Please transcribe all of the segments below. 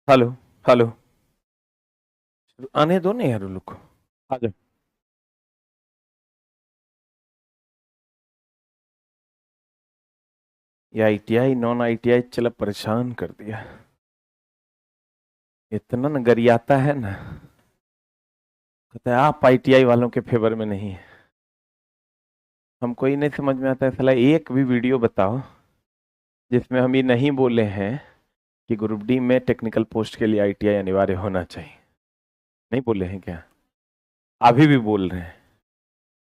Hello. Hello. आने दो ना यार उन लोग को। आ जाओ। ये आईटीआई नॉन आईटीआई चला परेशान कर दिया। इतना न गरियाता है ना। कहता है आप आईटीआई वालों के फेवर में नहीं है। हमको ही नहीं समझ में आता है साला एक भी वीडियो बताओ जिसमें हम ये नहीं बोले हैं कि ग्रुप डी में टेक्निकल पोस्ट के लिए आईटीआई अनिवार्य होना चाहिए। नहीं बोले हैं क्या? अभी भी बोल रहे हैं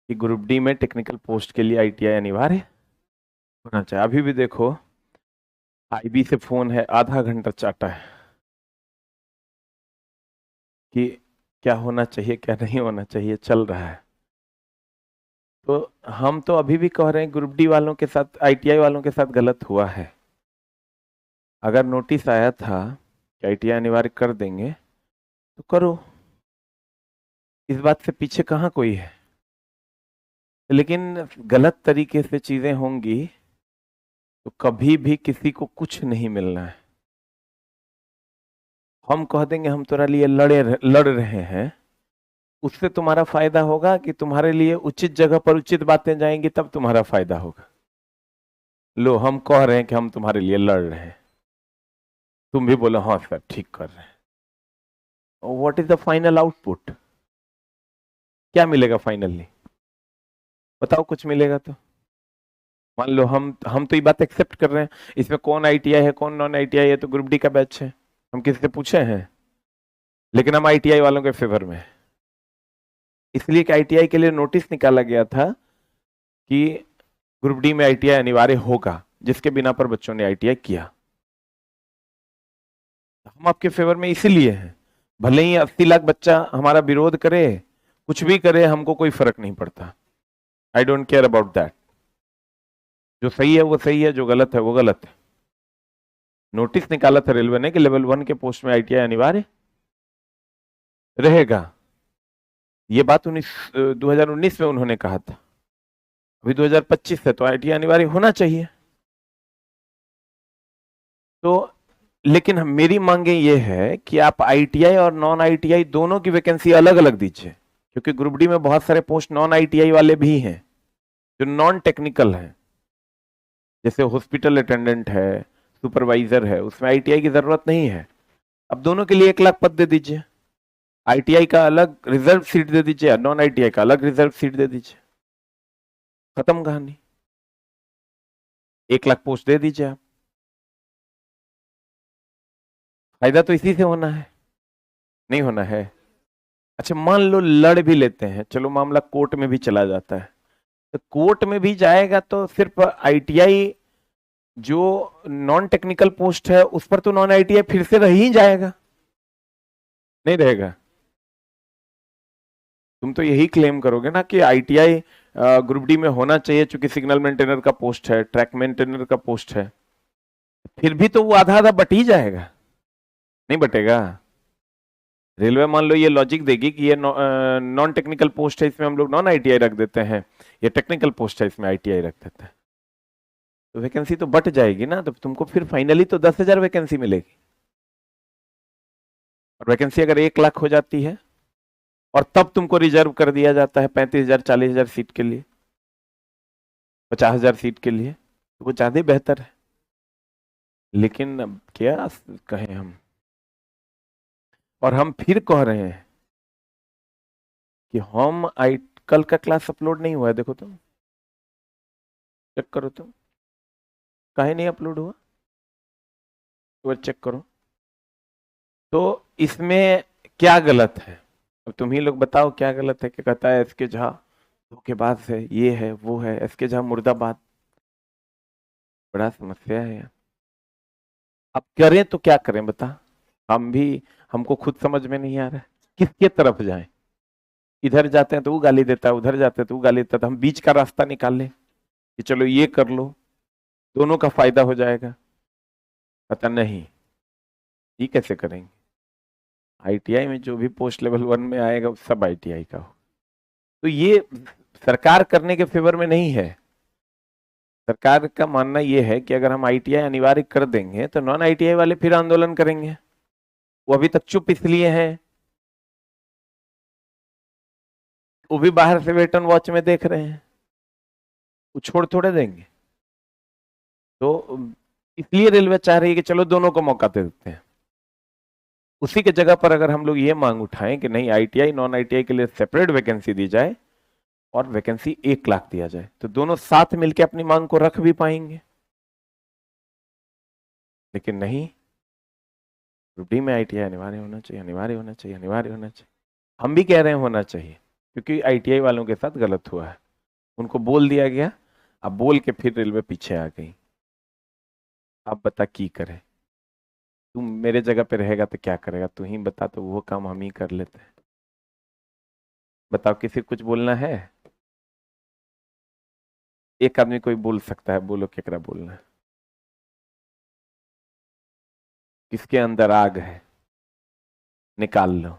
कि ग्रुप डी में टेक्निकल पोस्ट के लिए आईटीआई अनिवार्य होना चाहिए। अभी भी देखो, आईबी से फोन है, आधा घंटा चाटा है कि क्या होना चाहिए क्या नहीं होना चाहिए, चल रहा है। तो हम तो अभी भी कह रहे हैं ग्रुप डी वालों के साथ, आईटीआई वालों के साथ गलत हुआ है। अगर नोटिस आया था कि आईटीआई अनिवार्य कर देंगे तो करो, इस बात से पीछे कहाँ कोई है। लेकिन गलत तरीके से चीजें होंगी तो कभी भी किसी को कुछ नहीं मिलना है। हम कह देंगे हम तुम्हारे लिए लड़ रहे हैं, उससे तुम्हारा फायदा होगा कि तुम्हारे लिए उचित जगह पर उचित बातें जाएंगी, तब तुम्हारा फायदा होगा। लो, हम कह रहे हैं कि हम तुम्हारे लिए लड़ रहे हैं, तुम भी बोलो हाँ सर ठीक कर रहे हैं। What is the final output? क्या मिलेगा फाइनली? बताओ, कुछ मिलेगा तो। मान लो हम तो ये बात एक्सेप्ट कर रहे हैं, इसमें कौन आईटीआई है कौन नॉन आईटीआई है, तो ग्रुप डी का बैच है, हम किसी से पूछे हैं? लेकिन हम आईटीआई वालों के फेवर में हैं। इसलिए कि आईटीआई के लिए नोटिस निकाला गया था कि ग्रुप डी में आईटीआई अनिवार्य होगा, जिसके बिना पर बच्चों ने आईटीआई किया। हम आपके फेवर में इसीलिए हैं। भले ही 80 लाख बच्चा हमारा विरोध करे, कुछ भी करे, हमको कोई फर्क नहीं पड़ता। I don't care about that. जो सही है वो सही है, जो गलत है वो गलत है। नोटिस निकाला था रेलवे ने कि लेवल 1 के पोस्ट में आईटीआई अनिवार्य रहेगा। ये बात 2019 में उन्होंने कहा था। अभी 2025 है तो आईटीआई अनिवार्य होना चाहिए। तो लेकिन मेरी मांगे ये है कि आप आईटीआई और नॉन आईटीआई दोनों की वैकेंसी अलग अलग दीजिए, क्योंकि ग्रुप डी में बहुत सारे पोस्ट नॉन आईटीआई वाले भी हैं जो नॉन टेक्निकल हैं। जैसे हॉस्पिटल अटेंडेंट है, सुपरवाइजर है, उसमें आईटीआई की जरूरत नहीं है। अब दोनों के लिए 1 लाख पद दे दीजिए। आईटीआई का अलग रिजर्व सीट दे दीजिए, नॉन आईटीआई का अलग रिजर्व सीट दे दीजिए, खत्म कहानी। 1 लाख पोस्ट दे दीजिए आप। फायदा तो इसी से होना है, नहीं होना है? अच्छा, मान लो लड़ भी लेते हैं, चलो मामला कोर्ट में भी चला जाता है, तो कोर्ट में भी जाएगा तो सिर्फ आईटीआई जो नॉन टेक्निकल पोस्ट है उस पर तो नॉन आईटीआई फिर से रह ही जाएगा, नहीं रहेगा? तुम तो यही क्लेम करोगे ना कि आईटीआई ग्रुप डी में होना चाहिए, चूंकि सिग्नल मेंटेनर का पोस्ट है, ट्रैक मेंटेनर का पोस्ट है। फिर भी तो वो आधा आधा बट ही जाएगा, नहीं बटेगा? रेलवे मान लो ये लॉजिक देगी कि ये नॉन टेक्निकल पोस्ट है, इसमें हम लोग नॉन आईटीआई रख देते हैं, ये टेक्निकल पोस्ट है इसमें आईटीआई रख देते हैं, तो वैकेंसी तो बट जाएगी ना। तो तुमको फिर फाइनली तो 10,000 वैकेंसी मिलेगी। और वैकेंसी अगर 1 लाख हो जाती है और तब तुमको रिजर्व कर दिया जाता है 35,000 40,000 सीट के लिए, 50,000 सीट के लिए, तो वो ज्यादा बेहतर है। लेकिन अब क्या कहें हम। और हम फिर कह रहे हैं कि हम आई कल का क्लास अपलोड नहीं हुआ है, देखो तुम, चेक करो तुम, काहे नहीं अपलोड हुआ, तो चेक करो। तो इसमें क्या गलत है? अब तुम ही लोग बताओ क्या गलत है। क्या कहता है एसके झा धोखेबाज है, ये है वो है, एसके झा मुर्दाबाद। बड़ा समस्या है यार। अब करें तो क्या करें बता? हम भी, हमको खुद समझ में नहीं आ रहा है किसके तरफ जाएं। इधर जाते हैं तो वो गाली देता है, उधर जाते हैं तो वो गाली देता है, तो हम बीच का रास्ता निकाल लें कि चलो ये कर लो, दोनों का फायदा हो जाएगा। पता नहीं ये कैसे करेंगे। आईटीआई में जो भी पोस्ट लेवल 1 में आएगा वो सब आईटीआई का हो, तो ये सरकार करने के फेवर में नहीं है। सरकार का मानना यह है कि अगर हम आईटीआई अनिवार्य कर देंगे तो नॉन आईटीआई वाले फिर आंदोलन करेंगे। वो अभी तक चुप इसलिए हैं, वो भी बाहर से वेट एंड वॉच में देख रहे हैं, वो छोड़ थोड़े देंगे। तो इसलिए रेलवे चाह रही है कि चलो दोनों को मौका दे देते हैं। उसी के जगह पर अगर हम लोग ये मांग उठाएं कि नहीं आईटीआई नॉन आईटीआई के लिए सेपरेट वैकेंसी दी जाए और वैकेंसी 1 लाख दिया जाए, तो दोनों साथ मिलकर अपनी मांग को रख भी पाएंगे। लेकिन नहीं, ग्रुप डी में आईटीआई अनिवार्य होना चाहिए, अनिवार्य होना चाहिए, अनिवार्य होना चाहिए। हम भी कह रहे हैं होना चाहिए, क्योंकि आईटीआई वालों के साथ गलत हुआ है, उनको बोल दिया गया, अब बोल के फिर रेलवे पीछे आ गई। अब बता की करे, तू मेरे जगह पे रहेगा तो क्या करेगा, तू ही बता, तो वो काम हम ही कर लेते हैं। बताओ, किसी कुछ बोलना है? एक आदमी कोई बोल सकता है, बोलो केकरा बोलना है? किसके अंदर आग है, निकाल लो।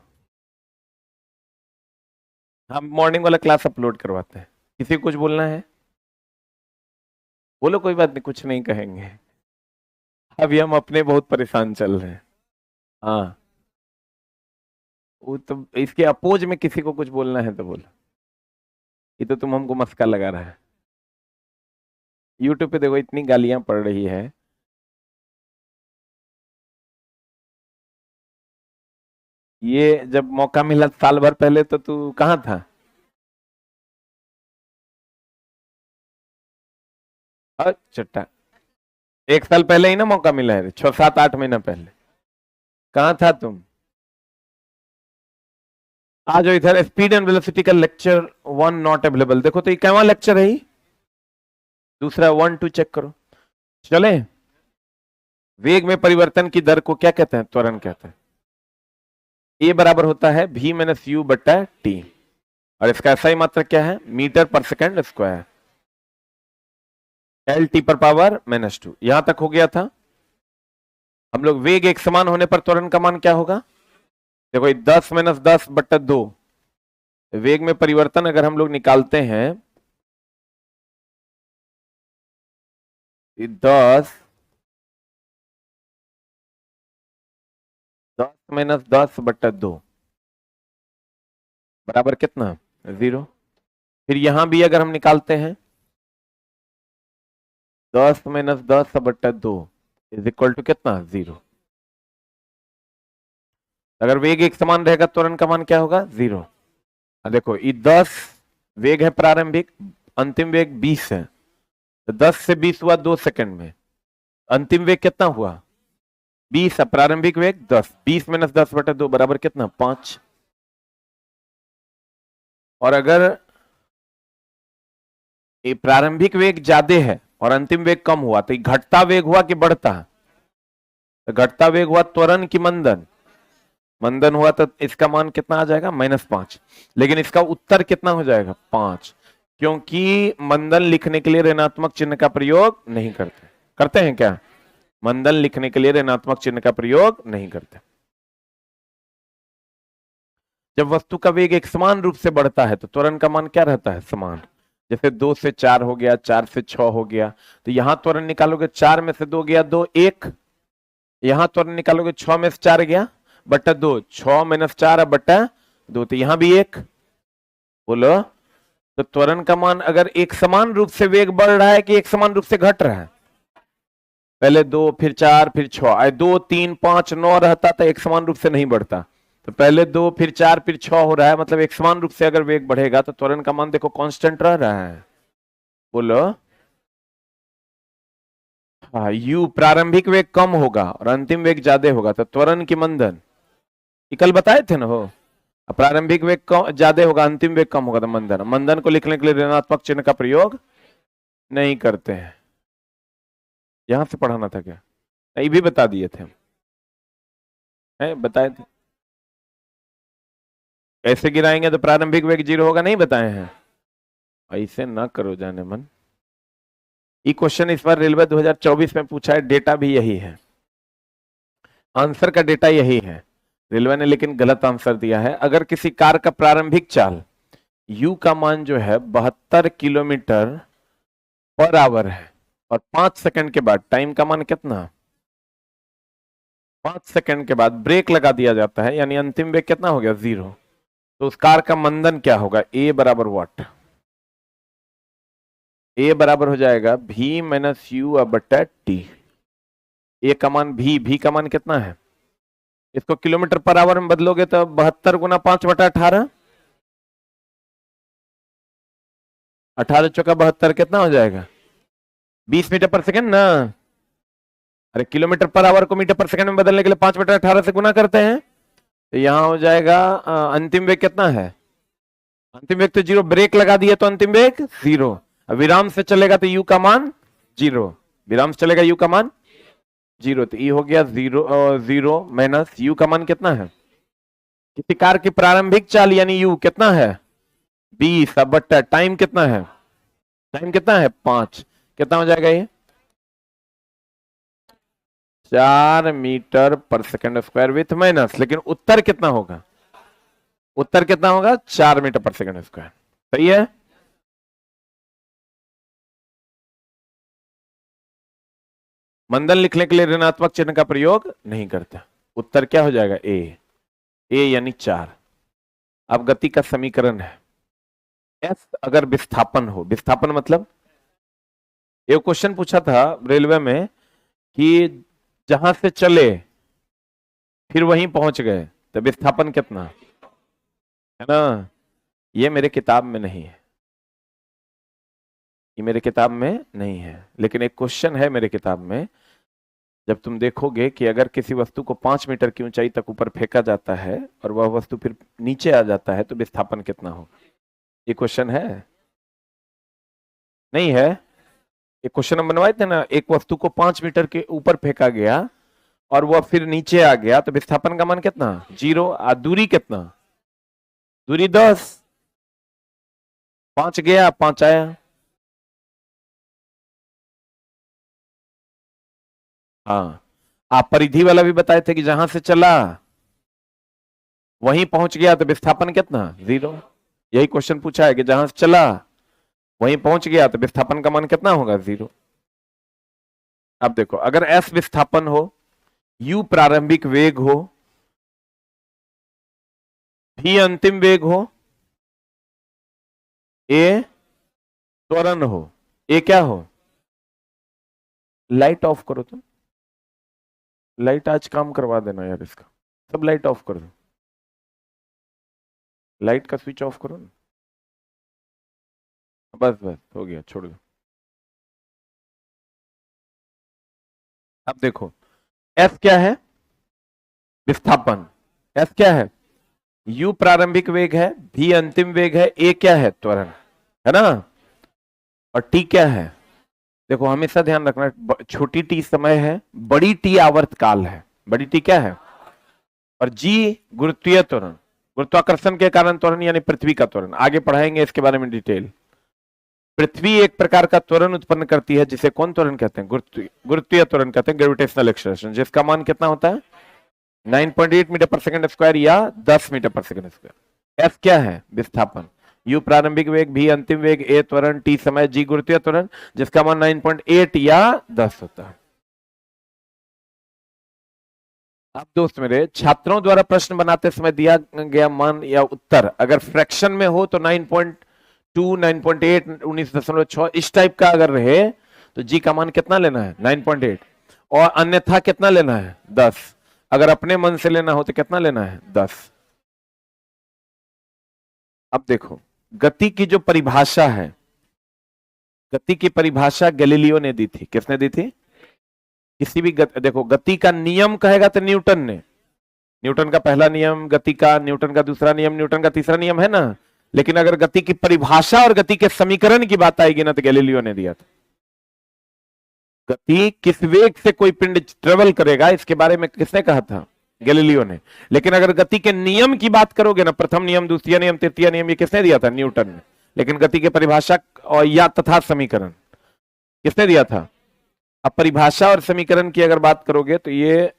हम मॉर्निंग वाला क्लास अपलोड करवाते हैं, किसी को कुछ बोलना है? बोलो, कोई बात नहीं, कुछ नहीं कहेंगे। अभी हम अपने बहुत परेशान चल रहे हैं। हाँ, वो तो इसके अपोज में किसी को कुछ बोलना है तो बोलो। ये तो तुम हमको मस्का लगा रहा है। यूट्यूब पे देखो इतनी गालियां पड़ रही है। ये जब मौका मिला साल भर पहले तो तू कहाँ था? चट्टा, 1 साल पहले ही ना मौका मिला है, 6 7 8 महीना पहले। कहाँ था तुम? आ जाओ इधर। स्पीड एंड वेलोसिटी का लेक्चर 1 नॉट अवेलेबल। देखो तो ये कैवा लेक्चर है? दूसरा 1 2 चेक करो। चले, वेग में परिवर्तन की दर को क्या कहते हैं? त्वरण कहते हैं। ए बराबर होता है v माइनस यू बट्टा टी, और इसका SI मात्रक क्या है? मीटर पर सेकेंड स्क्वायर, एल टी पर पावर -2। यहां तक हो गया था। हम लोग वेग एक समान होने पर त्वरण का मान क्या होगा? देखो 10 माइनस 10 बट्टा 2, वेग में परिवर्तन अगर हम लोग निकालते हैं 10 माइनस 10 बट्टा 2 बराबर कितना? 0। फिर यहां भी अगर हम निकालते हैं 10 माइनस 10 बट्टा 2 इज इक्वल टू कितना? 0। अगर वेग एक समान रहेगा त्वरण का मान क्या होगा? 0। देखो ये 10 वेग है प्रारंभिक, अंतिम वेग 20 है, तो 10 से 20 हुआ 2 सेकंड में। अंतिम वेग कितना हुआ? 20 है, प्रारंभिक वेग 10, 20 माइनस 10 बटा 2 बराबर कितना? 5। और अगर ये प्रारंभिक वेग ज्यादा है और अंतिम वेग कम हुआ, तो घटता वेग हुआ कि बढ़ता? तो घटता वेग हुआ त्वरण की मंदन, मंदन हुआ, तो इसका मान कितना आ जाएगा? -5। लेकिन इसका उत्तर कितना हो जाएगा? 5, क्योंकि मंदन लिखने के लिए ऋणात्मक चिन्ह का प्रयोग नहीं करते। करते हैं क्या? मंदन लिखने के लिए ऋणात्मक चिन्ह का प्रयोग नहीं करते। जब वस्तु का वेग एक समान रूप से बढ़ता है तो त्वरण का मान क्या रहता है? समान। जैसे 2 से 4 हो गया, 4 से 6 हो गया, तो यहां त्वरण निकालोगे 4 में से 2 गया 2 1, यहां त्वरण निकालोगे 6 में से 4 गया बट्टा 2, 6 माइनस 4 बट्टा 2, तो यहां भी 1। बोलो, तो त्वरण का मान अगर एक समान रूप से वेग बढ़ रहा है कि एक समान रूप से घट रहा है? पहले 2 फिर 4 फिर 6, 2 3 5 9 रहता तो एक समान रूप से नहीं बढ़ता, तो पहले 2 फिर 4 फिर 6 हो रहा है, मतलब एक समान रूप से अगर वेग बढ़ेगा तो त्वरण का मान देखो कांस्टेंट रह रहा है। बोलो, हाँ, u प्रारंभिक वेग कम होगा और अंतिम वेग ज्यादा होगा तो त्वरण की मंदन, ये कल बताए थे ना हो, प्रारंभिक वेग ज्यादा होगा, अंतिम वेग कम होगा तो मंदन। मंदन को लिखने के लिए ऋणात्मक चिन्ह का प्रयोग नहीं करते हैं। यहां से पढ़ाना था क्या? नहीं, भी बता दिए थे हम, बताए थे। ऐसे गिराएंगे तो प्रारंभिक वेग 0 होगा, नहीं बताए हैं? ऐसे ना करो जाने मन। ये क्वेश्चन इस बार रेलवे 2024 में पूछा है, डेटा भी यही है, आंसर का डेटा यही है। रेलवे ने लेकिन गलत आंसर दिया है। अगर किसी कार का प्रारंभिक चाल u का मान जो है 72 किलोमीटर पर आवर है और 5 सेकंड के बाद टाइम का मान कितना? 5 सेकंड के बाद ब्रेक लगा दिया जाता है, यानी अंतिम वेग कितना हो गया? 0। तो उस कार का मंदन क्या होगा? ए बराबर व्हाट? ए बराबर हो जाएगा v माइनस यू बटा टी। ए का मान v का मान कितना है? इसको किलोमीटर पर आवर में बदलोगे तो 72 गुना 5/18, 18 चौका 72 कितना हो जाएगा? 20 मीटर पर सेकंड ना। अरे किलोमीटर पर आवर को मीटर पर सेकंड में बदलने के लिए 5/18 से गुना करते हैं, तो यहां हो जाएगा अंतिम वेग कितना है? अंतिम वेग तो 0, ब्रेक लगा दिए तो अंतिम वेग 0। विराम से चलेगा तो u का मान 0, विराम से चलेगा u का मान 0, तो e हो गया 0 माइनस u का मान कितना है? किसी कार की प्रारंभिक चाल यानी u कितना है? 20 बट्टा टाइम कितना है? टाइम कितना है? 5। कितना हो जाएगा ये? 4 metre per second square with minus, लेकिन उत्तर कितना होगा? उत्तर कितना होगा? 4 मीटर पर सेकंड स्क्वायर। सही है। मंदन लिखने के लिए ऋणात्मक चिन्ह का प्रयोग नहीं करता। उत्तर क्या हो जाएगा? ए यानी 4। अब गति का समीकरण है एस अगर विस्थापन हो। विस्थापन मतलब एक क्वेश्चन पूछा था रेलवे में कि जहां से चले फिर वहीं पहुंच गए तो विस्थापन कितना है ना। ये मेरे किताब में नहीं है, ये मेरे किताब में नहीं है, लेकिन एक क्वेश्चन है मेरे किताब में। जब तुम देखोगे कि अगर किसी वस्तु को 5 मीटर की ऊंचाई तक ऊपर फेंका जाता है और वह वस्तु फिर नीचे आ जाता है तो विस्थापन कितना होगा? ये क्वेश्चन है, नहीं है? एक क्वेश्चन हम बनवाए थे ना, एक वस्तु को 5 मीटर के ऊपर फेंका गया और वह फिर नीचे आ गया तो विस्थापन का मान कितना? 0। दूरी कितना? दूरी 10। 5 गया 5 आया। हाँ, आप परिधि वाला भी बताए थे कि जहां से चला वहीं पहुंच गया तो विस्थापन कितना? 0। यही क्वेश्चन पूछा है कि जहां से चला वहीं पहुंच गया तो विस्थापन का मान कितना होगा? 0। अब देखो, अगर s विस्थापन हो, u प्रारंभिक वेग हो, v अंतिम वेग हो, a त्वरण हो, a क्या हो? लाइट ऑफ करो तुम, लाइट आज काम करवा देना यार, इसका सब लाइट ऑफ कर दो, लाइट का स्विच ऑफ करो ना। बस बस हो गया, छोड़ दो। अब देखो F क्या है? विस्थापन। F क्या है? U प्रारंभिक वेग है, V अंतिम वेग है, A क्या है? त्वरण, है ना। और T क्या है? देखो हमेशा ध्यान रखना, छोटी t समय है, बड़ी T आवर्त काल है। बड़ी T क्या है? और G गुरुत्वीय त्वरण, गुरुत्वाकर्षण के कारण त्वरण यानी पृथ्वी का त्वरण। आगे पढ़ाएंगे इसके बारे में डिटेल। पृथ्वी एक प्रकार का त्वरण उत्पन्न करती है जिसे कौन त्वरण कहते हैं? गुरुत्वीय त्वरण कहते हैं, ग्रेविटेशनल एक्सेलरेशन, जिसका मान कितना होता है? 9.8 मीटर पर सेकंड स्क्वायर या 10 metre per second square. F क्या है? विस्थापन। U प्रारंभिक वेग, V अंतिम वेग, A त्वरण, T समय, G गुरुत्वीय त्वरण, जिसका मान 9.8 या 10 होता है। अब दोस्त मेरे, छात्रों द्वारा प्रश्न बनाते समय दिया गया मान या उत्तर अगर फ्रैक्शन में हो तो 9.2, 9.8, 19.6 इस टाइप का अगर रहे तो G का मान कितना लेना है? 9.8। और अन्यथा कितना लेना है? 10। अगर अपने मन से लेना हो तो कितना लेना है? 10। अब देखो, गति की जो परिभाषा है, गति की परिभाषा गैलीलियो ने दी थी। किसने दी थी? किसी भी देखो, गति का नियम कहेगा तो न्यूटन ने, न्यूटन का पहला नियम गति का, न्यूटन का दूसरा नियम, न्यूटन का तीसरा नियम, है ना। लेकिन अगर गति की परिभाषा और गति के समीकरण की बात आएगी ना तो गैलीलियो ने दिया था। गति किस वेग से कोई पिंड ट्रेवल करेगा इसके बारे में किसने कहा था? गैलीलियो ने। लेकिन अगर गति के नियम की बात करोगे ना, प्रथम नियम, द्वितीय नियम, तृतीय नियम, ये किसने दिया था? न्यूटन ने। लेकिन गति के परिभाषा और या तथा समीकरण किसने दिया था? अब परिभाषा और समीकरण की अगर बात करोगे तो ये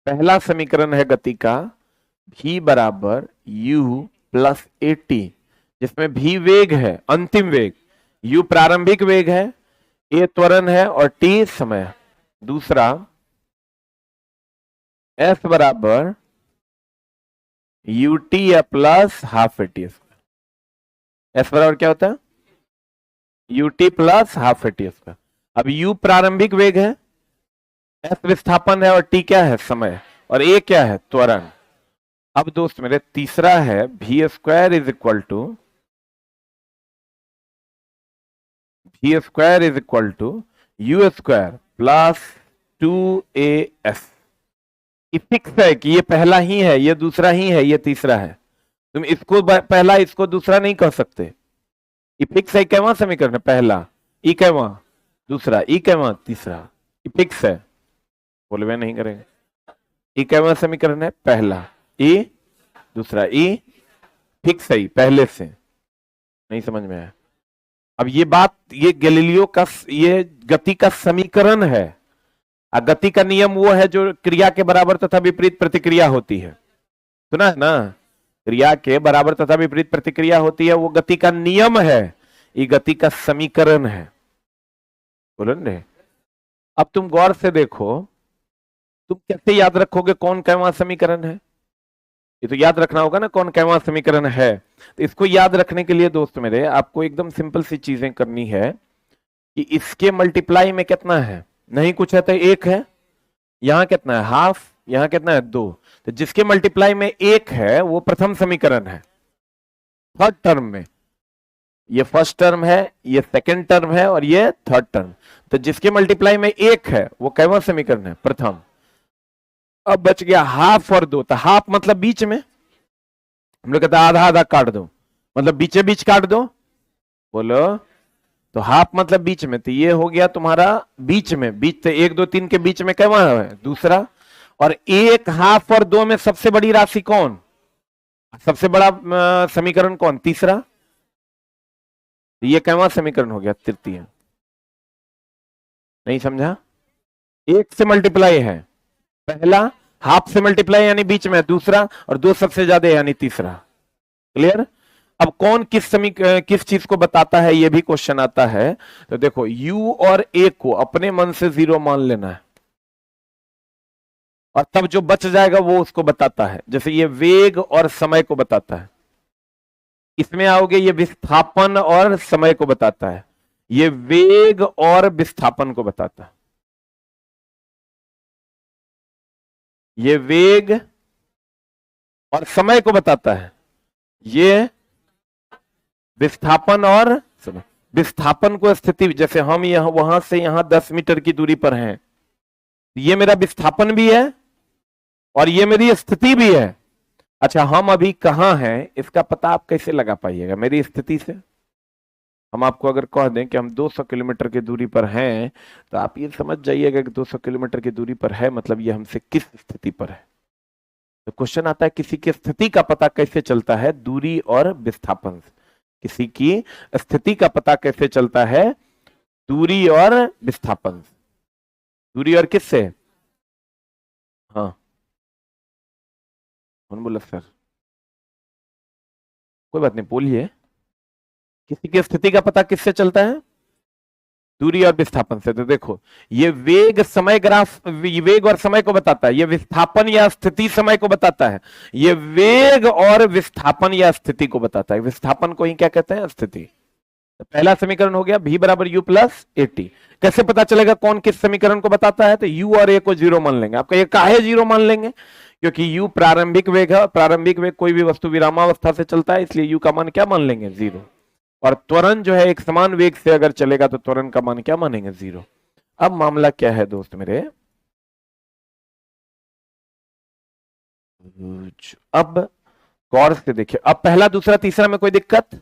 पहला समीकरण है गति का, v बराबर u प्लस at, जिसमें v वेग है, अंतिम वेग, u प्रारंभिक वेग है, a त्वरण है और t समय। दूसरा एस बराबर यूटी या plus half A T square. S बराबर क्या होता है? UT plus half A T square. अब यू प्रारंभिक वेग है, एस विस्थापन है और टी क्या है? समय। और ए क्या है? त्वरण। अब दोस्त मेरे तीसरा है v square is equal to u square plus 2as। ये फिक्स है कि ये पहला ही है, ये दूसरा ही है, ये तीसरा है। तुम इसको पहला इसको दूसरा नहीं कह सकते। ये फिक्स है। कैवा समीकरण है? पहला। ई कैवा दूसरा, ई कैवा तीसरा। ये फिक्स है, बोलवे नहीं करेंगे। ई कैवा समीकरण है? पहला, ई दूसरा, ई फिक्स है पहले से। नहीं समझ में आया? अब ये बात, ये गैलीलियो का ये गति का समीकरण है। गति का नियम वो है जो क्रिया के बराबर तथा विपरीत प्रतिक्रिया होती है। सुना है ना? क्रिया के बराबर तथा विपरीत प्रतिक्रिया होती है, वो गति का नियम है। ये गति का समीकरण है। बोलो ने। अब तुम गौर से देखो, तुम कैसे याद रखोगे कौन कैवा समीकरण है? ये तो याद रखना होगा ना कौन कैवा समीकरण है। तो इसको याद रखने के लिए दोस्त मेरे आपको एकदम सिंपल सी चीजें करनी है कि इसके मल्टीप्लाई में कितना है? नहीं कुछ है तो एक है। यहां कितना है? हाफ। यहां कितना है? 2। तो जिसके मल्टीप्लाई में एक है वो प्रथम समीकरण है। थर्ड टर्म में ये फर्स्ट टर्म है, ये सेकंड टर्म है और ये थर्ड टर्म। तो जिसके मल्टीप्लाई में एक है वो कैवा समीकरण है? प्रथम। अब बच गया हाफ और 2। तो हाफ मतलब बीच में, हम लोग कहते हैं आधा आधा काट दो, मतलब बीचे बीच काट दो। बोलो। तो हाफ मतलब बीच में, तो ये हो गया तुम्हारा बीच में। बीच से 1 2 3 के बीच में कैवा है? दूसरा। और एक हाफ और 2 में सबसे बड़ी राशि कौन? सबसे बड़ा समीकरण कौन? तीसरा। ये कैवा समीकरण हो गया? तृतीय। नहीं समझा? एक से मल्टीप्लाई है पहला, हाफ से मल्टीप्लाई यानी बीच में दूसरा, और 2 सबसे ज्यादा यानी तीसरा। क्लियर? अब कौन किस चीज को बताता है ये भी क्वेश्चन आता है। तो देखो u और a को अपने मन से 0 मान लेना है और तब जो बच जाएगा वो उसको बताता है। जैसे ये वेग और समय को बताता है, इसमें आओगे ये विस्थापन और समय को बताता है, ये वेग और विस्थापन को बताता है। ये वेग और समय को बताता है, ये विस्थापन और समय। विस्थापन को स्थिति, जैसे हम यहां वहां से यहां 10 मीटर की दूरी पर हैं, ये मेरा विस्थापन भी है और ये मेरी स्थिति भी है। अच्छा, हम अभी कहां हैं इसका पता आप कैसे लगा पाइएगा? मेरी स्थिति से। हम आपको अगर कह दें कि हम 200 किलोमीटर की दूरी पर हैं, तो आप ये समझ जाइएगा कि 200 किलोमीटर की दूरी पर है मतलब ये हमसे किस स्थिति पर है। तो क्वेश्चन आता है किसी की स्थिति का पता कैसे चलता है? दूरी और विस्थापन से। किसी की स्थिति का पता कैसे चलता है? दूरी और विस्थापन से। दूरी और किससे? हाँ, कौन बोला सर? कोई बात नहीं, बोलिए। किसी की स्थिति का पता किससे चलता है? दूरी और विस्थापन से। तो देखो ये वेग समय ग्राफ, वेग और समय को बताता है, ये विस्थापन या स्थिति समय को बताता है, ये वेग और विस्थापन या स्थिति को बताता है। विस्थापन को ही क्या कहते हैं? स्थिति। तो पहला समीकरण हो गया v बराबर u प्लस ए टी। कैसे पता चलेगा कौन किस समीकरण को बताता है? तो u और a को 0 मान लेंगे। आपका ये काहे 0 मान लेंगे? क्योंकि u प्रारंभिक वेग है, प्रारंभिक वेग कोई भी वस्तु विरामावस्था से चलता है, इसलिए u का मान क्या मान लेंगे? 0। और त्वरण जो है एक समान वेग से अगर चलेगा तो त्वरण का मान क्या मानेंगे? 0। अब मामला क्या है दोस्त मेरे? अब गौर से देखिए, अब पहला दूसरा तीसरा में कोई दिक्कत?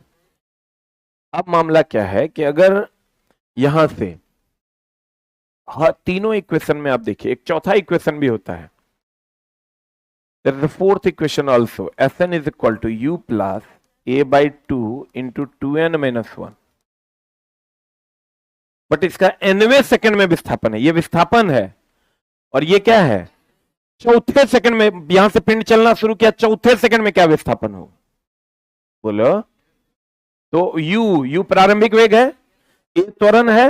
अब मामला क्या है कि अगर यहां से तीनों इक्वेशन में आप देखिए एक चौथा इक्वेशन भी होता है। There is a fourth equation also. Sn is equal to u plus a by 2 into 2n minus 1. But इसका nवें सेकंड में विस्थापन है, ये विस्थापन है और ये क्या है? चौथे सेकंड में। यहां से पिंड चलना शुरू किया, चौथे सेकंड में क्या विस्थापन हो? बोलो। तो u प्रारंभिक वेग है, ए त्वरण है,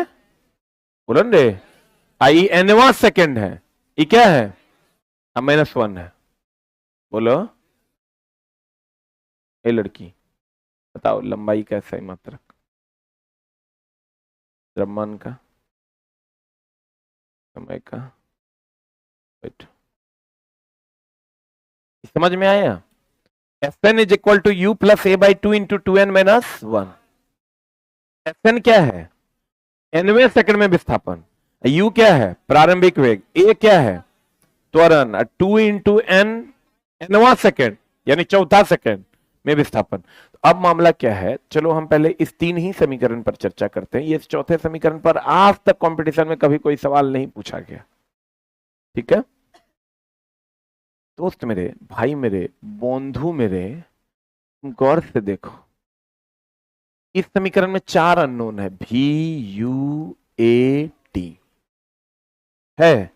बोलो रे, आई nवां सेकंड है, ये क्या है? अब -1 है, बोलो ए लड़की, बताओ लंबाई का सही मात्रक द्रव्यमान का, समय का, wait, समझ में आया? Fn is equal to u plus a by two into two n minus one. Fn क्या है? nवें सेकंड में विस्थापन, u क्या है? प्रारंभिक वेग, a क्या है? त्वरण, 2 इंटू एन, nवां सेकंड यानी चौथा सेकंड में विस्थापन। तो अब मामला क्या है, चलो हम पहले इस तीन ही समीकरण पर चर्चा करते हैं। ये इस चौथे समीकरण पर आज तक कंपटीशन में कभी कोई सवाल नहीं पूछा गया, ठीक है? दोस्त मेरे, भाई मेरे, बंधु मेरे, गौर से देखो, इस समीकरण में चार अननोन है, भी यू ए टी है।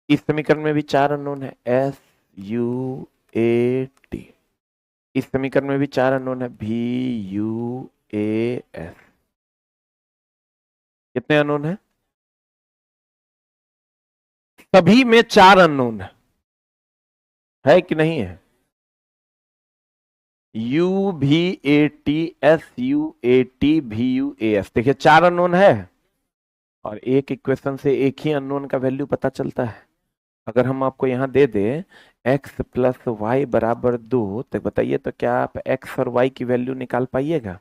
इस समीकरण में भी चार अननोन है, एस यू ए टी। इस समीकरण में भी चार अननोन है, भी यू ए एस। कितने अननोन है? सभी में चार अननोन है कि नहीं है? यू भी ए T, S U A T, भी यू ए एस। देखिए चार अननोन है और एक इक्वेशन से एक ही अननोन का वैल्यू पता चलता है। अगर हम आपको यहां दे दे x प्लस वाई बराबर 2, तो बताइए तो क्या आप x और y की वैल्यू निकाल पाइएगा?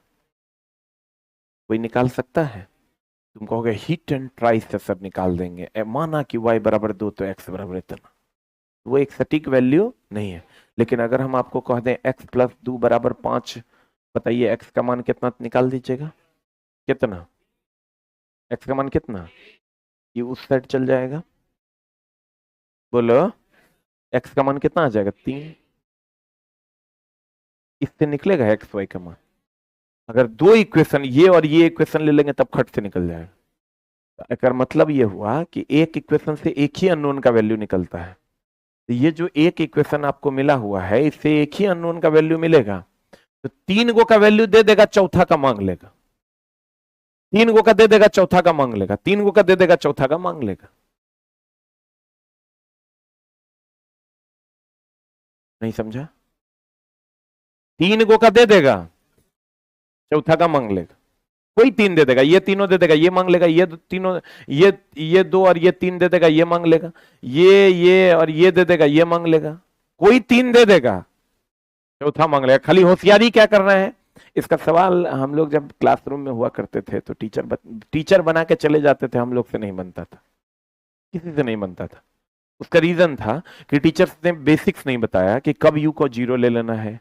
कोई निकाल सकता है? तुम कहोगे हिट एंड ट्राई से सर निकाल देंगे, माना कि y बराबर 2 तो x बराबर इतना, वो एक सटीक वैल्यू नहीं है। लेकिन अगर हम आपको कह दें x प्लस 2 बराबर 5, बताइए x का मान कितना निकाल दीजिएगा? कितना? x का मान कितना? ये उस साइड चल जाएगा, बोलो x का मान कितना आ जाएगा? 3। इससे निकलेगा एक्स वाई का मान। अगर दो इक्वेशन ये और ये इक्वेशन ले लेंगे तब खट से निकल जाएगा। अगर मतलब ये हुआ कि एक इक्वेशन से एक ही अननोन का वैल्यू निकलता है, तो ये जो एक इक्वेशन आपको मिला हुआ है इससे एक ही अननोन का वैल्यू मिलेगा, तो तीन गो का वैल्यू दे देगा, चौथा का मांग लेगा। तीन गो का दे देगा, चौथा का मांग लेगा। तीन गो का दे देगा, चौथा का मांग लेगा। नहीं समझा? तीन गो का दे देगा, चौथा का मांग लेगा। कोई तीन दे देगा, ये तीनों दे देगा, ये मांग लेगा। ये तीनों, ये दो और ये तीन दे देगा, ये मांग लेगा। ये और ये दे देगा, ये मांग लेगा। कोई तीन दे देगा, चौथा मांग लेगा। खाली होशियारी क्या करना है, इसका सवाल हम लोग जब क्लासरूम में हुआ करते थे तो टीचर बना के चले जाते थे, हम लोग से नहीं बनता था, किसी से नहीं बनता था। उसका रीजन था कि टीचर्स ने बेसिक्स नहीं बताया कि कब यू को जीरो ले लेना है,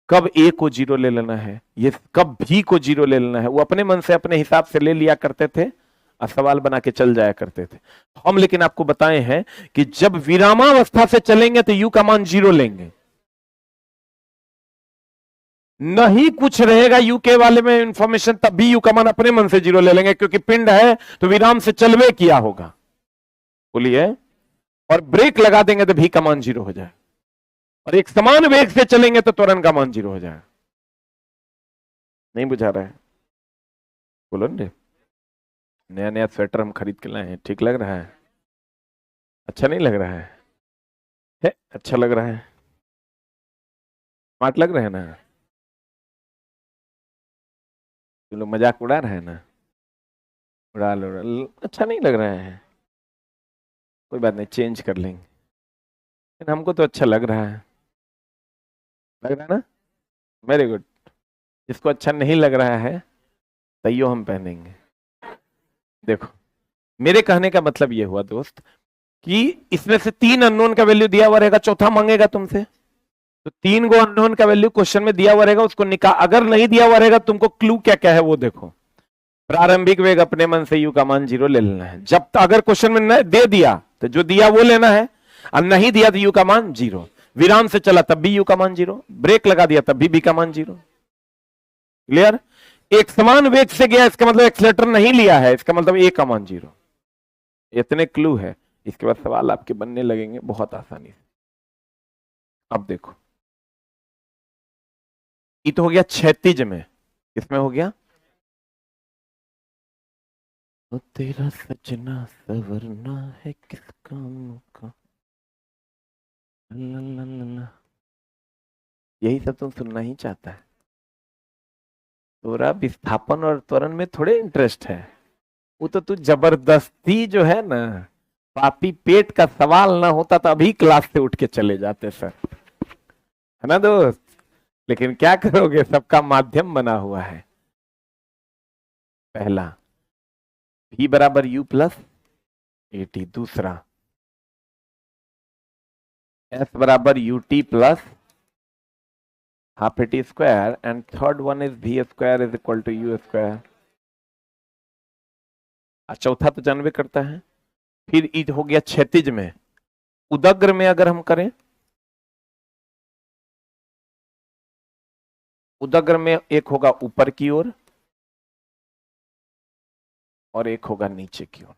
कब ए को जीरो ले लेना है, ये कब भी को जीरो ले लेना है। वो अपने मन से अपने हिसाब से ले लिया करते थे और सवाल बना के चल जाया करते थे। हम लेकिन आपको बताए हैं कि जब विरामावस्था से चलेंगे तो यू का मान जीरो लेंगे, नहीं कुछ रहेगा यू के वाले में इंफॉर्मेशन, तब भी यू का मान अपने मन से जीरो ले लेंगे, क्योंकि पिंड है तो विराम से चलवे किया होगा। बोलिए। और ब्रेक लगा देंगे तो भी का मान जीरो हो जाए, और एक समान वेग से चलेंगे तो त्वरण का मान जीरो हो जाए। नहीं बुझा रहा है? बोलो ना। नया नया स्वेटर हम खरीद के लाए हैं, ठीक लग रहा है? अच्छा नहीं लग रहा है? अच्छा लग रहा है, स्मार्ट लग रहे हैं ना? तुम लोग मजाक उड़ा रहे हैं ना? उड़ा लो, अच्छा नहीं लग रहा है, कोई बात नहीं, चेंज कर लेंगे। लेकिन हमको तो अच्छा लग रहा है, लग रहा है ना? Very good. जिसको अच्छा नहीं लग रहा है तैयो हम पहनेंगे। देखो, मेरे कहने का मतलब ये हुआ दोस्त कि इसमें से तीन अननोन का वैल्यू दिया हुआ रहेगा, चौथा मांगेगा तुमसे, तो तीन गो अननोन का वैल्यू क्वेश्चन में दिया हुआ रहेगा, उसको निकाल। अगर नहीं दिया हुआ रहेगा, तुमको क्लू क्या क्या है वो देखो। प्रारंभिक वेग अपने मन से यू का मान जीरो ले लेना है। जब तक अगर क्वेश्चन में दे दिया तो जो दिया वो लेना है, और नहीं दिया तो यू का मान जीरो। विराम से चला तब भी यू का मान जीरो, ब्रेक लगा दिया तब भी का मान जीरो। क्लियर? एक समान वेग से गया, इसका मतलब एक्सीलरेटर नहीं लिया है, इसका मतलब ए का मान जीरो। इतने क्लू है, इसके बाद सवाल आपके बनने लगेंगे बहुत आसानी से। अब देखो, ये तो हो गया क्षैतिज में, इसमें हो गया तो तेरा सजना सवरना है किस काम का। यही सब तुम सुनना ही चाहता है। तोरा विस्थापन और त्वरण में थोड़े इंटरेस्ट है, वो तो तू जबरदस्ती जो है ना, पापी पेट का सवाल ना होता तो अभी क्लास से उठ के चले जाते सर, है ना दोस्त। लेकिन क्या करोगे, सबका माध्यम बना हुआ है। पहला v बराबर u प्लस at, दूसरा s बराबर ut plus half at square, and third one is v square is equal to u square. चौथा तो जानवे करता है। फिर ई हो गया क्षैतिज में। उदग्र में अगर हम करें, उदग्र में एक होगा ऊपर की ओर और एक होगा नीचे की ओर।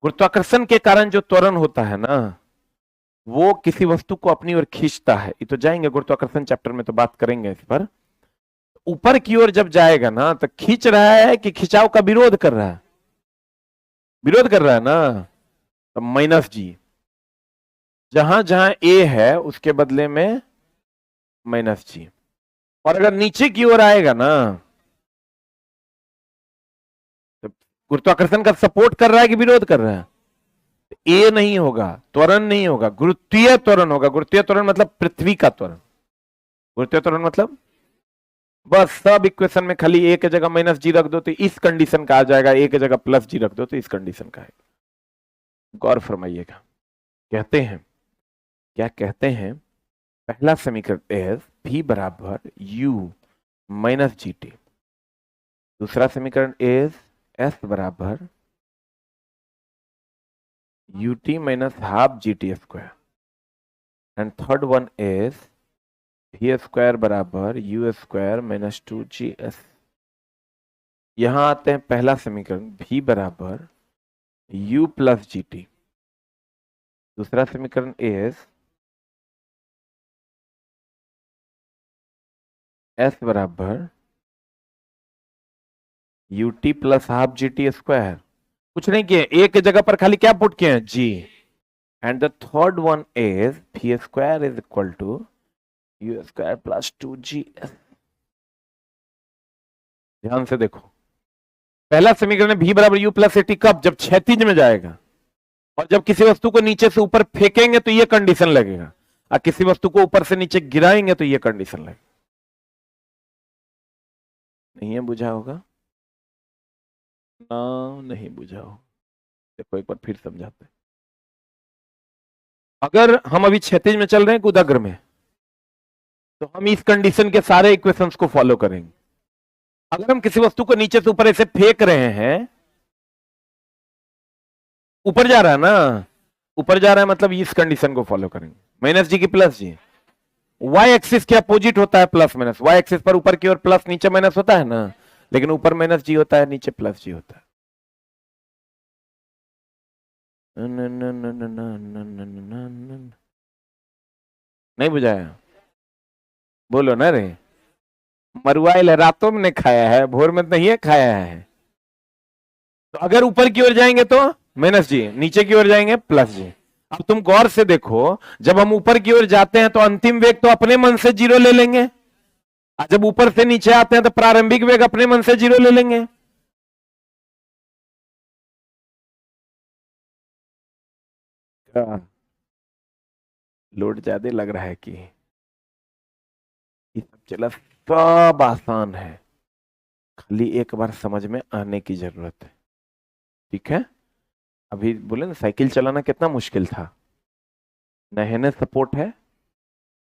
गुरुत्वाकर्षण के कारण जो त्वरण होता है ना, वो किसी वस्तु को अपनी ओर खींचता है। ये तो जाएंगे गुरुत्वाकर्षण चैप्टर में, तो बात करेंगे इस पर। ऊपर की ओर जब जाएगा ना, तो खींच रहा है कि खिंचाव का विरोध कर रहा है? विरोध कर रहा है ना, तो माइनस जी। जहां जहां ए है उसके बदले में माइनस जी। और अगर नीचे की ओर आएगा ना, तो गुरुत्वाकर्षण का सपोर्ट कर रहा है कि विरोध कर रहा है? ए नहीं होगा, त्वरण नहीं होगा, गुरुत्वीय त्वरण होगा। गुरुत्वीय त्वरण मतलब पृथ्वी का त्वरण। गुरुत्वीय त्वरण मतलब बस सब इक्वेशन में खाली ए के जगह माइनस जी रख दो तो इस कंडीशन का आ जाएगा, ए के जगह प्लस जी रख दो तो इस कंडीशन का आएगा। गौर फरमाइएगा। कहते हैं, क्या कहते हैं, पहला समीकरण एस v बराबर u माइनस जी टी। दूसरा समीकरण एस s बराबर ut minus half G T square, and third one is v square बराबर u स्क्वायर माइनस 2gs। यहां आते हैं पहला समीकरण v बराबर u प्लस जी टी। दूसरा समीकरण इज s बराबर ut plus half G T square. कुछ नहीं किए, ए के जगह पर खाली क्या पुट किए हैं? जी। And the third one is v square is equal to u square plus 2gs। ध्यान से देखो, पहला समीकरण v बराबर u प्लस एटी कब? जब क्षैतिज में जाएगा। और जब किसी वस्तु को नीचे से ऊपर फेंकेंगे तो ये कंडीशन लगेगा, और किसी वस्तु को ऊपर से नीचे गिराएंगे तो ये कंडीशन लगेगा। नहीं है बुझा होगा ना? नहीं बुझा हो, देखो एक बार फिर समझाते हैं। अगर हम अभी क्षैतिज में चल रहे हैं उदग्र में, तो हम इस कंडीशन के सारे इक्वेशंस को फॉलो करेंगे। अगर हम किसी वस्तु को नीचे से ऊपर ऐसे फेंक रहे हैं, ऊपर जा रहा है ना, ऊपर जा रहा है मतलब इस कंडीशन को फॉलो करेंगे, माइनस जी की प्लस जी। वाई एक्सिस के अपोजिट होता है प्लस माइनस। वाई एक्सिस पर ऊपर की ओर प्लस नीचे माइनस होता है ना, लेकिन ऊपर माइनस जी होता है, नीचे प्लस जी होता है। नहीं बुझाया? बोलो ना रे। मरुआइल है, रातों में खाया है, भोर में नहीं खाया है। तो अगर ऊपर की ओर जाएंगे तो माइनस जी, नीचे की ओर जाएंगे प्लस जी। अब तुम गौर से देखो, जब हम ऊपर की ओर जाते हैं तो अंतिम वेग तो अपने मन से जीरो ले लेंगे, और जब ऊपर से नीचे आते हैं तो प्रारंभिक वेग अपने मन से जीरो ले लेंगे। लोड ज्यादा लग रहा है कि ये सब चला? सब आसान है, खाली एक बार समझ में आने की जरूरत है। ठीक है? अभी बोले ना साइकिल चलाना कितना मुश्किल था, नहेने सपोर्ट है,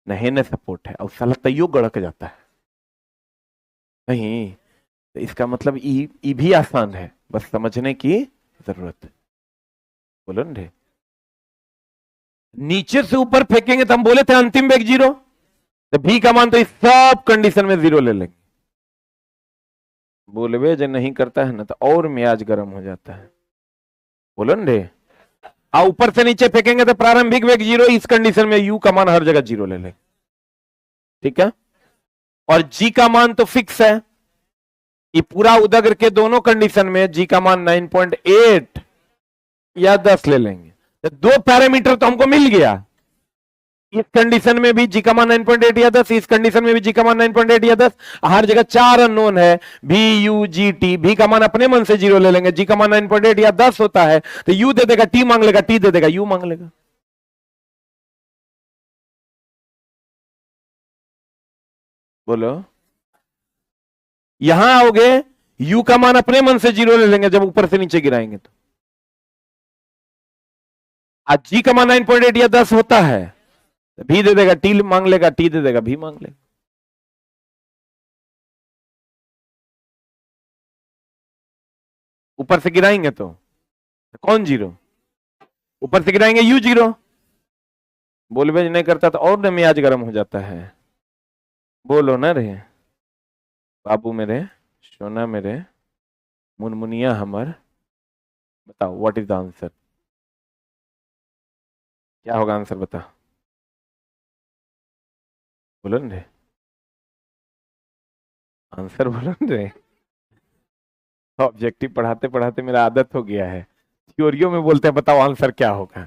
नहेने सपोर्ट है, और साला तैयो गड़क जाता है। नहीं, तो इसका मतलब ई भी आसान है, बस समझने की जरूरत है। बोलो ना, नीचे से ऊपर फेंकेंगे तो हम बोले थे अंतिम वेग जीरो, तो भी का मान तो इस सब कंडीशन में जीरो ले लेंगे। बोलवे जो नहीं करता है ना तो और मियाज गर्म हो जाता है। बोलो ना रे, ऊपर से नीचे फेंकेंगे तो प्रारंभिक वेग जीरो, इस कंडीशन में यू का मान हर जगह जीरो ले लेंगे। ठीक है? और जी का मान तो फिक्स है, ये पूरा उदग्र के दोनों कंडीशन में जी का मान 9.8 या 10 ले लेंगे। तो दो पैरामीटर तो हमको मिल गया, इस कंडीशन में भी जी का मान 9.8 या 10, इस कंडीशन में भी जी का मान 9.8 या 10, हर जगह 4 अननोन है, भी यू जी टी। भी का मान अपने मन से 0 ले लेंगे, जी का मान 9.8 या 10 होता है तो यू दे देगा, टी मांग लेगा, टी दे देगा, यू मांग लेगा। बोलो, यहां आओगे यू का मान अपने मन से 0 ले लेंगे जब ऊपर से नीचे गिराएंगे तो। आज जी का मान 9.8 या 10 होता है, भी दे देगा, टी मांग लेगा, टी दे देगा, भी मांग लेगा। ऊपर से गिराएंगे तो कौन 0? ऊपर से गिराएंगे यू 0। बोलबेज नहीं करता तो और न मियाज गर्म हो जाता है। बोलो ना रे बाबू मेरे, सोना मेरे, मुनमुनिया हमर, बताओ व्हाट इज द आंसर? क्या होगा आंसर, बता। बोलो ना रे, आंसर बोलो ना रे। ऑब्जेक्टिव पढ़ाते पढ़ाते मेरा आदत हो गया है, थ्योरियों में बोलते हैं बताओ आंसर क्या होगा।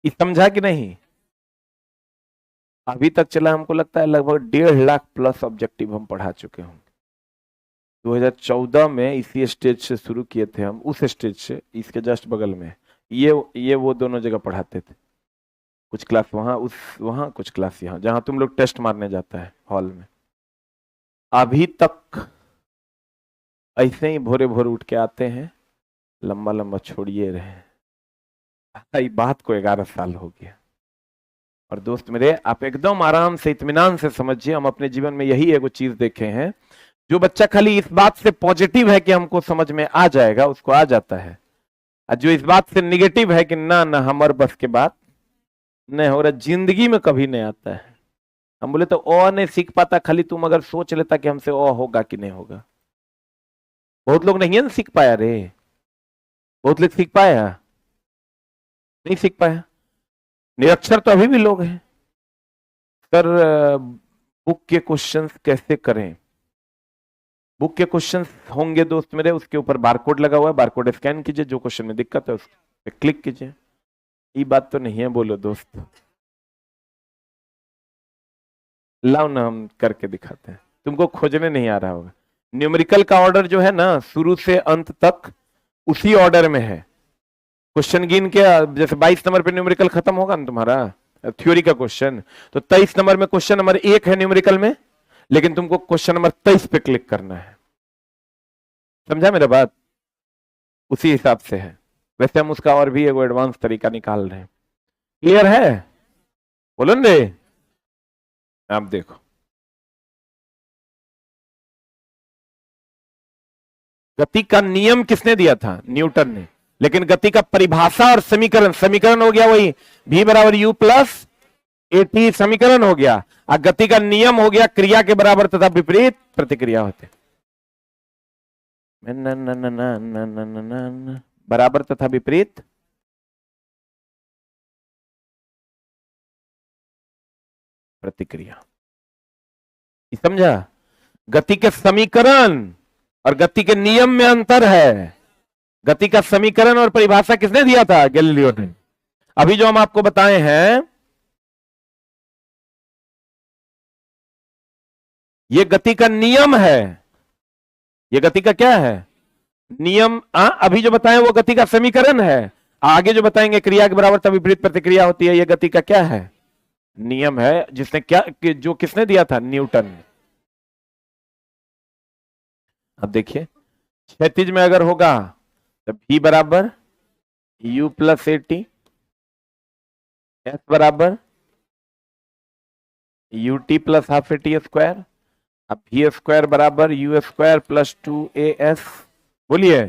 ये समझा कि नहीं? अभी तक चला हमको लगता है लगभग 1.5 लाख प्लस ऑब्जेक्टिव हम पढ़ा चुके होंगे। 2014 में इसी स्टेज से शुरू किए थे हम, उस स्टेज से, इसके जस्ट बगल में। ये वो दोनों जगह पढ़ाते थे, कुछ क्लास वहां, वहां कुछ क्लास यहाँ, जहां तुम लोग टेस्ट मारने जाता है हॉल में। अभी तक ऐसे ही भोरे भोरे उठ के आते हैं, लंबा लंबा छोड़िए रहे। बात को 11 साल हो गया। और दोस्त मेरे, आप एकदम आराम से इत्मीनान से समझिए, हम अपने जीवन में यही एगो चीज देखे हैं, जो बच्चा खाली इस बात से पॉजिटिव है कि हमको समझ में आ जाएगा, उसको आ जाता है। और जो इस बात से निगेटिव है कि ना ना हमारे बस के बात नहीं हो रहा, जिंदगी में कभी नहीं आता है। हम बोले तो ओ नहीं सीख पाता, खाली तुम अगर सोच लेता कि हमसे ओ होगा कि नहीं होगा। बहुत लोग नहीं है ना सीख पाया रे, बहुत लोग सीख पाया नहीं सीख पाया, निरक्षर तो अभी भी लोग हैं। सर बुक के क्वेश्चंस कैसे करें? बुक के क्वेश्चंस होंगे दोस्त मेरे, उसके ऊपर बारकोड लगा हुआ है, बारकोड स्कैन कीजिए, जो क्वेश्चन में दिक्कत है उस पर क्लिक कीजिए। ये बात तो नहीं है, बोलो दोस्त। लाओ ना हम करके दिखाते हैं, तुमको खोजने नहीं आ रहा होगा। न्यूमेरिकल का ऑर्डर जो है ना, शुरू से अंत तक उसी ऑर्डर में है। क्वेश्चन गिन के, जैसे 22 नंबर पे न्यूमेरिकल खत्म होगा ना तुम्हारा थ्योरी का क्वेश्चन, तो 23 नंबर में क्वेश्चन नंबर 1 है न्यूमेरिकल में, लेकिन तुमको क्वेश्चन नंबर 23 पे क्लिक करना है। समझा मेरा बात? उसी हिसाब से है। वैसे हम उसका और भी एक एडवांस तरीका निकाल रहे हैं। क्लियर है? बोलो ना रे। आप देखो, गति का नियम किसने दिया था? न्यूटन ने। लेकिन गति का परिभाषा और समीकरण, समीकरण हो गया वही v बराबर यू प्लस ए टी, समीकरण हो गया। और गति का नियम हो गया क्रिया के बराबर तथा विपरीत प्रतिक्रिया होते, बराबर तथा विपरीत प्रतिक्रिया। समझा? गति के समीकरण और गति के नियम में अंतर है। गति का समीकरण और परिभाषा किसने दिया था? गैलीलियो ने। अभी जो हम आपको बताए हैं, ये गति का नियम है। ये गति का क्या है? नियम। अभी जो बताएं वो गति का समीकरण है, आगे जो बताएंगे क्रिया के बराबर तब विपरीत प्रतिक्रिया होती है, ये गति का क्या है? नियम है, जिसने क्या, जो किसने दिया था? न्यूटन ने। अब देखिए, क्षैतिज में अगर होगा तो v बराबर u plus A T, S बराबर U T plus half A T square, अब वी स्क्वायर बराबर यू स्क्वायर प्लस 2as। बोलिए,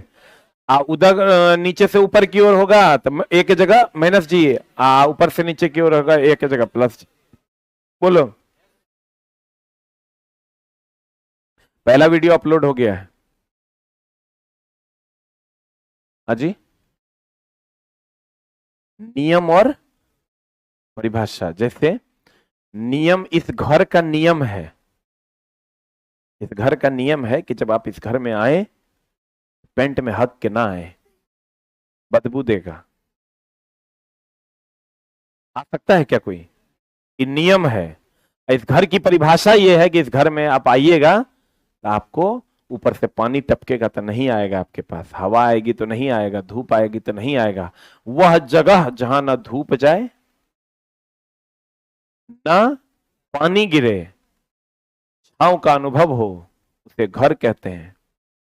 उधर नीचे से ऊपर की ओर होगा तो ए की जगह माइनस जी, ऊपर से नीचे की ओर होगा ए की जगह प्लस जी। बोलो, पहला वीडियो अपलोड हो गया है। अजी, नियम और परिभाषा। जैसे नियम, इस घर का नियम है, इस घर का नियम है कि जब आप इस घर में आए, पेंट में हक के ना आए, बदबू देगा। आ सकता है क्या कोई? ये नियम है। इस घर की परिभाषा ये है कि इस घर में आप आइएगा तो आपको ऊपर से पानी टपकेगा तो नहीं आएगा आपके पास, हवा आएगी तो नहीं आएगा, धूप आएगी तो नहीं आएगा। वह जगह जहां ना धूप जाए ना पानी गिरे, छांव का अनुभव हो, उसे घर कहते हैं।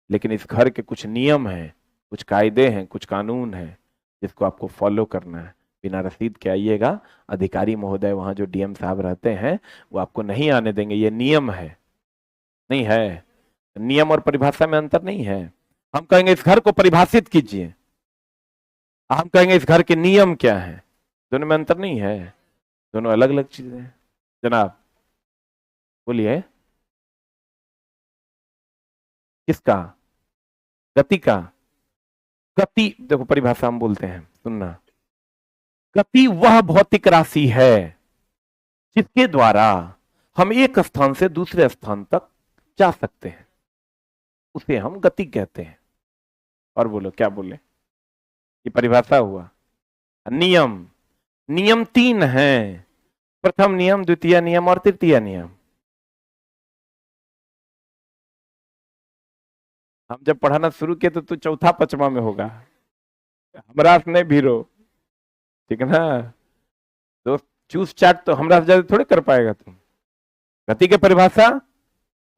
लेकिन इस घर के कुछ नियम हैं, कुछ कायदे हैं, कुछ कानून हैं, जिसको आपको फॉलो करना है। बिना रसीद के आइएगा, अधिकारी महोदय वहां जो डीएम साहब रहते हैं वो आपको नहीं आने देंगे। ये नियम है, नहीं है, नियम और परिभाषा में अंतर नहीं है। हम कहेंगे इस घर को परिभाषित कीजिए, हम कहेंगे इस घर के नियम क्या है, दोनों में अंतर नहीं है, दोनों अलग अलग चीजें हैं। जनाब बोलिए, किसका? गति का? गति देखो परिभाषा हम बोलते हैं, सुनना। गति वह भौतिक राशि है जिसके द्वारा हम एक स्थान से दूसरे स्थान तक जा सकते हैं, उसे हम गति कहते हैं। और बोलो क्या बोले, ये परिभाषा हुआ। नियम, नियम 3 हैं, प्रथम नियम, द्वितीय नियम और तृतीय नियम। हम जब पढ़ाना शुरू किए तो तू चौथा पचमा में होगा, हमरा से नहीं भीरो, ठीक है ना दोस्त। चूस चाट तो हमरा से ज्यादा थोड़े कर पाएगा तुम। गति की परिभाषा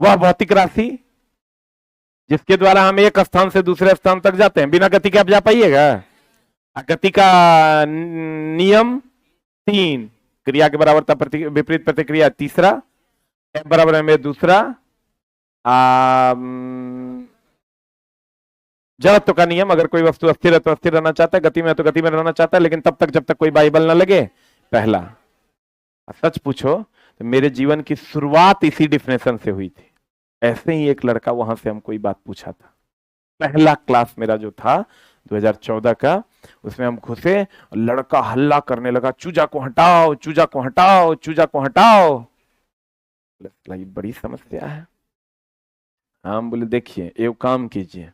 वह भौतिक राशि जिसके द्वारा हम एक स्थान से दूसरे स्थान तक जाते हैं, बिना गति के आप जा पाइएगा? गति का नियम 3, क्रिया के बराबरता विपरीत प्रतिक्रिया तीसरा, F बराबर में दूसरा, जड़त्व का नियम, अगर कोई वस्तु अस्थिर है तो अस्थिर रहना चाहता है, गति में है तो गति में रहना चाहता है, लेकिन तब तक जब तक कोई बाइबल न लगे, पहला। सच पूछो तो मेरे जीवन की शुरुआत इसी डिफिनेशन से हुई थी। ऐसे ही एक लड़का वहां से हम कोई बात पूछा था, पहला क्लास मेरा जो था 2014 का, उसमें हम घुसे, लड़का हल्ला करने लगा, चूजा को हटाओ, चूजा को हटाओ, चूजा को हटाओ। ये बड़ी समस्या है। हम बोले देखिए एक काम कीजिए,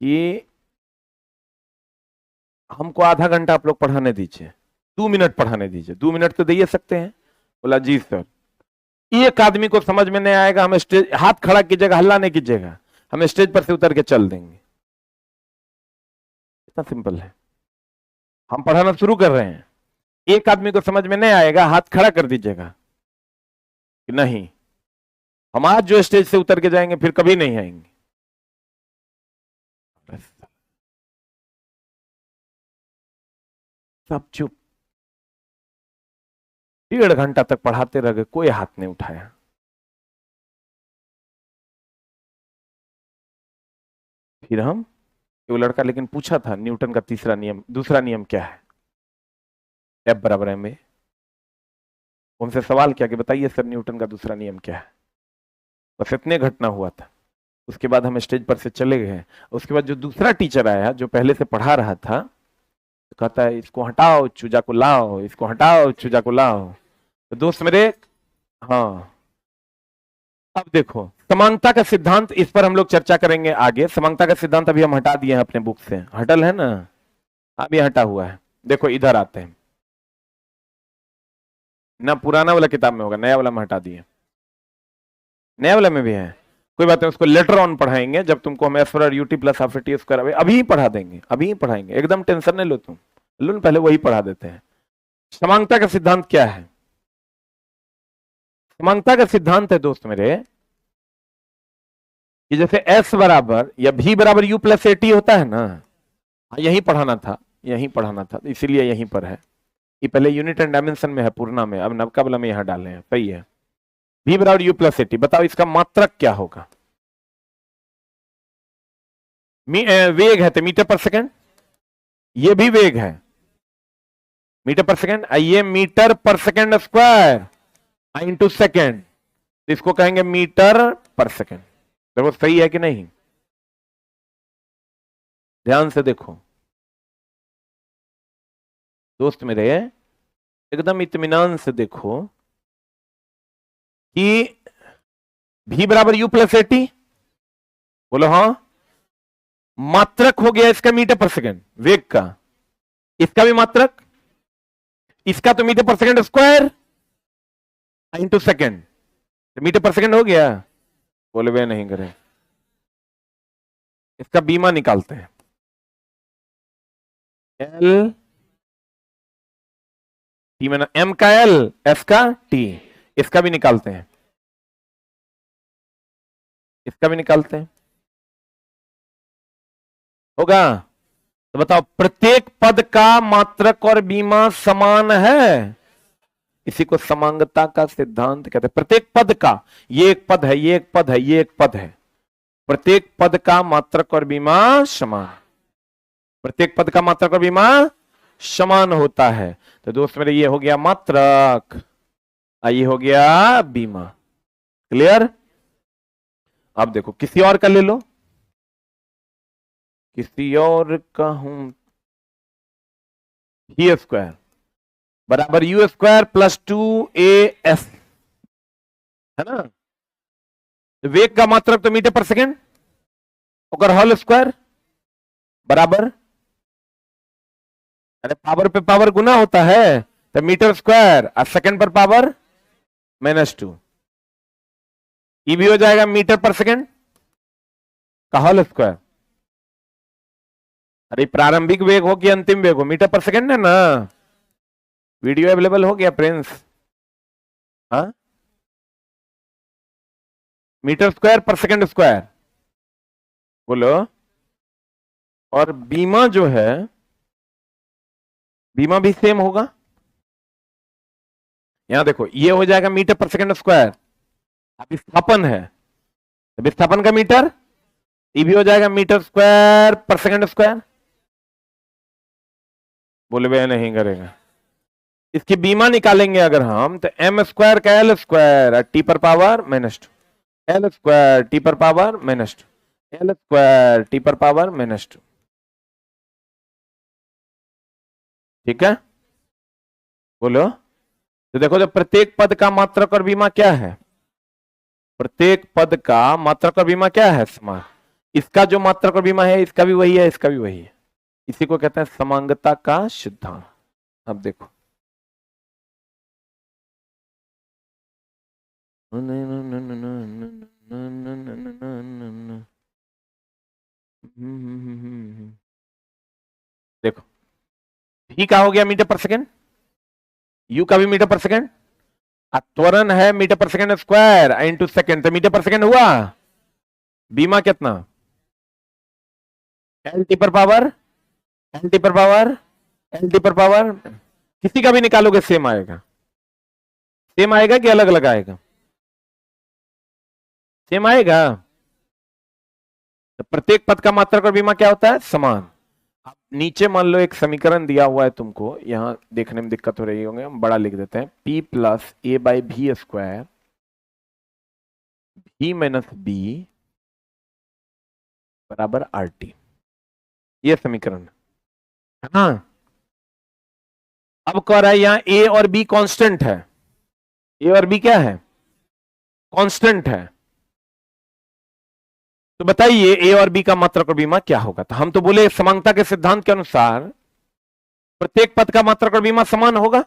ये हमको आधा घंटा आप लोग पढ़ाने दीजिए, 2 मिनट पढ़ाने दीजिए, 2 मिनट तो दे सकते हैं। बोला जी सर। एक आदमी को समझ में नहीं आएगा, हम स्टेज, हाथ खड़ा कीजिएगा, हल्ला नहीं कीजिएगा, हम स्टेज पर से उतर के चल देंगे। इतना सिंपल है। हम पढ़ाना शुरू कर रहे हैं, एक आदमी को समझ में नहीं आएगा, हाथ खड़ा कर दीजिएगा कि नहीं, हम आज जो स्टेज से उतर के जाएंगे फिर कभी नहीं आएंगे। सब चुप, 1.5 घंटा तक पढ़ाते रह गए, कोई हाथ नहीं उठाया। फिर हम, वो लड़का लेकिन पूछा था न्यूटन का तीसरा नियम, दूसरा नियम क्या है, F बराबर है में, उनसे सवाल किया कि बताइए सर न्यूटन का दूसरा नियम क्या है। बस इतने घटना हुआ था। उसके बाद हम स्टेज पर से चले गए। उसके बाद जो दूसरा टीचर आया जो पहले से पढ़ा रहा था, तो कहता है इसको हटाओ, चूजा को लाओ, इसको हटाओ, चूजा को लाओ। तो दोस्त मेरे, हाँ अब देखो समानता का सिद्धांत, इस पर हम लोग चर्चा करेंगे आगे। समानता का सिद्धांत अभी हम हटा दिए हैं अपने बुक से, हटल है ना, अभी हटा हुआ है। देखो इधर आते हैं, ना पुराना वाला किताब में होगा, नया वाला में हटा दिए, नया वाला में भी है, कोई बात नहीं, उसको लेटर ऑन पढ़ाएंगे जब तुमको हम एस और UT plus half T square अभी ही पढ़ा देंगे, अभी ही पढ़ाएंगे, एकदम टेंशन नहीं लो तुम, लो पहले वही पढ़ा देते हैं। समानता का सिद्धांत क्या है? समानता का सिद्धांत है दोस्त मेरे कि जैसे S बराबर या V बराबर U प्लस AT होता है ना, यही पढ़ाना था, यही पढ़ाना था, इसीलिए यहीं पर है। ये पहले यूनिट एंड डायमेंशन में है पूर्णा में, अब नवका वाला में यहां डाले हैं, सही है। V बराबर U प्लस AT, बताओ इसका मात्रक क्या होगा? वेग है तो मीटर पर सेकेंड, ये भी वेग है मीटर पर सेकेंड, ये मीटर पर सेकेंड स्क्वायर इंटू सेकेंड, इसको कहेंगे मीटर पर सेकेंड। देखो सही है कि नहीं, ध्यान से देखो दोस्त मेरे, एकदम इत्मीनान से देखो कि V बराबर U प्लस AT, बोलो हाँ, मात्रक हो गया इसका मीटर पर सेकेंड वेग का, इसका भी मात्रक, इसका तो metre per second square into second, metre per second हो गया। बोले वे नहीं करें, इसका बीमा निकालते हैं। एल टी में, एम का एल, एस का टी, इसका भी निकालते हैं, इसका भी निकालते हैं, होगा। तो बताओ, प्रत्येक पद का मात्रक और बीमा समान है, इसी को समांगता का सिद्धांत कहते हैं। प्रत्येक पद का, ये एक पद है, ये एक पद है, ये एक पद है, प्रत्येक पद का मात्रक और बीमा समान, प्रत्येक पद का मात्रक और बीमा समान होता है। तो दोस्त मेरे, ये हो गया मात्रक, ये हो गया बीमा। क्लियर? अब देखो, किसी और का ले लो, किसी और का हूं, ही स्क्वायर बराबर यू स्क्वायर प्लस 2as, है ना। तो वेग का मात्रक तो मीटर पर सेकेंड, और होल स्क्वायर बराबर, अरे पावर पे पावर गुना होता है, तो मीटर स्क्वायर और सेकेंड पर पावर -2, ये भी हो जाएगा मीटर पर सेकेंड का होल स्क्वायर। अरे प्रारंभिक वेग हो कि अंतिम वेग हो, मीटर पर सेकेंड है ना। वीडियो अवेलेबल हो गया प्रिंस? हाँ, मीटर स्क्वायर पर सेकेंड स्क्वायर, बोलो। और बीमा जो है, बीमा भी सेम होगा। यहां देखो, ये हो जाएगा मीटर पर सेकेंड स्क्वायर, अब विस्थापन है, तो विस्थापन का मीटर, ये भी हो जाएगा मीटर स्क्वायर पर सेकेंड स्क्वायर। बोले भैया नहीं करेगा, इसकी बीमा निकालेंगे अगर हम, तो एम स्क्वायर का एल स्क्वायर टी पर पावर -2, एल स्क्वायर टी पर पावर -2, एल स्क्वायर टी पर पावर -2। ठीक है, बोलो। तो देखो, जब प्रत्येक पद का मात्रक और बीमा क्या है, प्रत्येक पद का मात्रक और बीमा क्या है, समान। इसका जो मात्रक और बीमा है, इसका भी वही है, इसका भी वही है, इसी को कहते हैं समांगता का सिद्धांत। अब देखो, देखो, v का हो गया मीटर पर सेकेंड, u का भी मीटर पर सेकेंड, त्वरण है मीटर पर सेकेंड स्क्वायर इंटू सेकेंड, तो मीटर पर सेकेंड हुआ। बीमा कितना, एल टी पर पावर, एल टी पर पावर, एल टी पर पावर, किसी का भी निकालोगे सेम आएगा, सेम आएगा कि अलग अलग आएगा, सेम आएगा। तो प्रत्येक पद का मात्रक और बीमा क्या होता है, समान। अब नीचे मान लो एक समीकरण दिया हुआ है तुमको, यहां देखने में दिक्कत हो रही होगी, हम बड़ा लिख देते हैं, p प्लस ए बाई भी स्क्वायर v माइनस बी बराबर आर टी, ये समीकरण है ना। अब कह रहा है यहां ए और बी कांस्टेंट है, ए और बी क्या है, कांस्टेंट है। तो बताइए ए और बी का मात्रक और बीमा क्या होगा। तो हम तो बोले समानता के सिद्धांत के अनुसार प्रत्येक पद का मात्रक और बीमा समान होगा,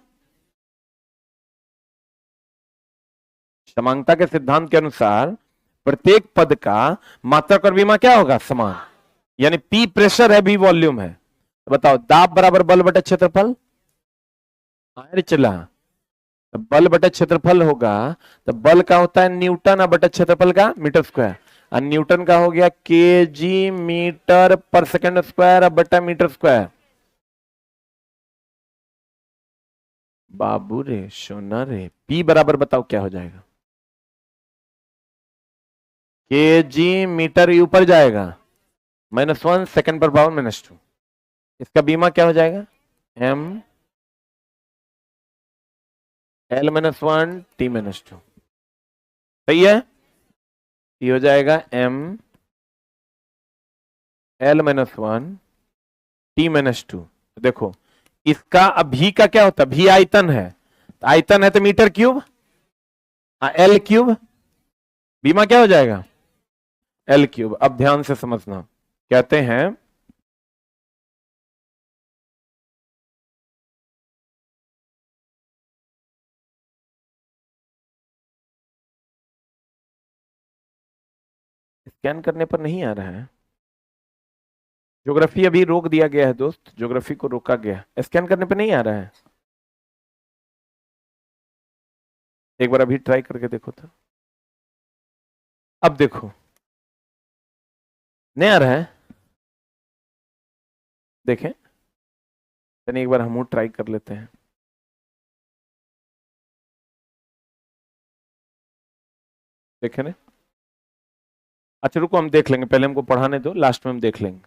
समानता के सिद्धांत के अनुसार प्रत्येक पद का मात्रक और बीमा क्या होगा, समान। यानी P प्रेशर है, B वॉल्यूम है। तो बताओ, दाब बराबर बल बटा क्षेत्रफल, अरे चला, तो बल बटा क्षेत्रफल होगा, तो बल का होता है न्यूटन बटा क्षेत्रफल का मीटर स्क्वायर, और न्यूटन का हो गया KG metre per second square बटा मीटर स्क्वायर। बाबू रे, सोना रे, P बराबर बताओ क्या हो जाएगा, केजी मीटर ऊपर जाएगा, -1 सेकंड पर पावर -2, इसका बीमा क्या हो जाएगा, m l -1 t -2, सही है। ये हो जाएगा m l -1 t -2। देखो, इसका अभी का क्या होता है, भी आयतन है, तो आयतन है तो मीटर क्यूब, एल क्यूब, बीमा क्या हो जाएगा, एल क्यूब। अब ध्यान से समझना, कहते हैं स्कैन करने पर नहीं आ रहा है। ज्योग्राफी अभी रोक दिया गया है दोस्त, ज्योग्राफी को रोका गया, स्कैन करने पर नहीं आ रहा है। एक बार अभी ट्राई करके देखो तो। अब देखो नहीं आ रहा है, देखें, चलिए एक बार हम ट्राई कर लेते हैं। देखें ना, अच्छा रुको हम देख लेंगे, पहले हमको पढ़ाने दो, लास्ट में हम देख लेंगे।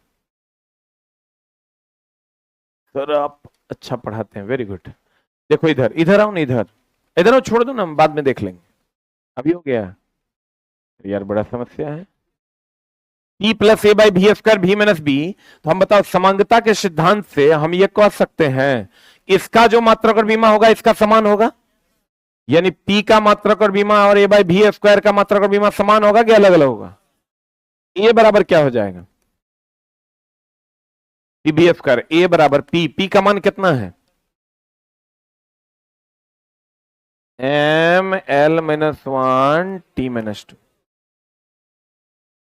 सर आप अच्छा पढ़ाते हैं, वेरी गुड। देखो इधर, इधर आओ ना, इधर इधर आओ, छोड़ दो ना, हम बाद में देख लेंगे। अभी हो गया यार, बड़ा समस्या है। P प्लस ए बाई भी स्क्वायर भी माइनस बी, तो हम बताओ समांगता के सिद्धांत से हम ये कह सकते हैं इसका जो मात्रक और बीमा होगा इसका समान होगा, यानी P का मात्रक और बीमा और ए बाई भी स्क्वायर का मात्रक और बीमा समान होगा कि अलग अलग होगा। ए बराबर क्या हो जाएगा, पी बी स्क्वायर, ए बराबर पी का मान कितना है, M L minus one T minus two.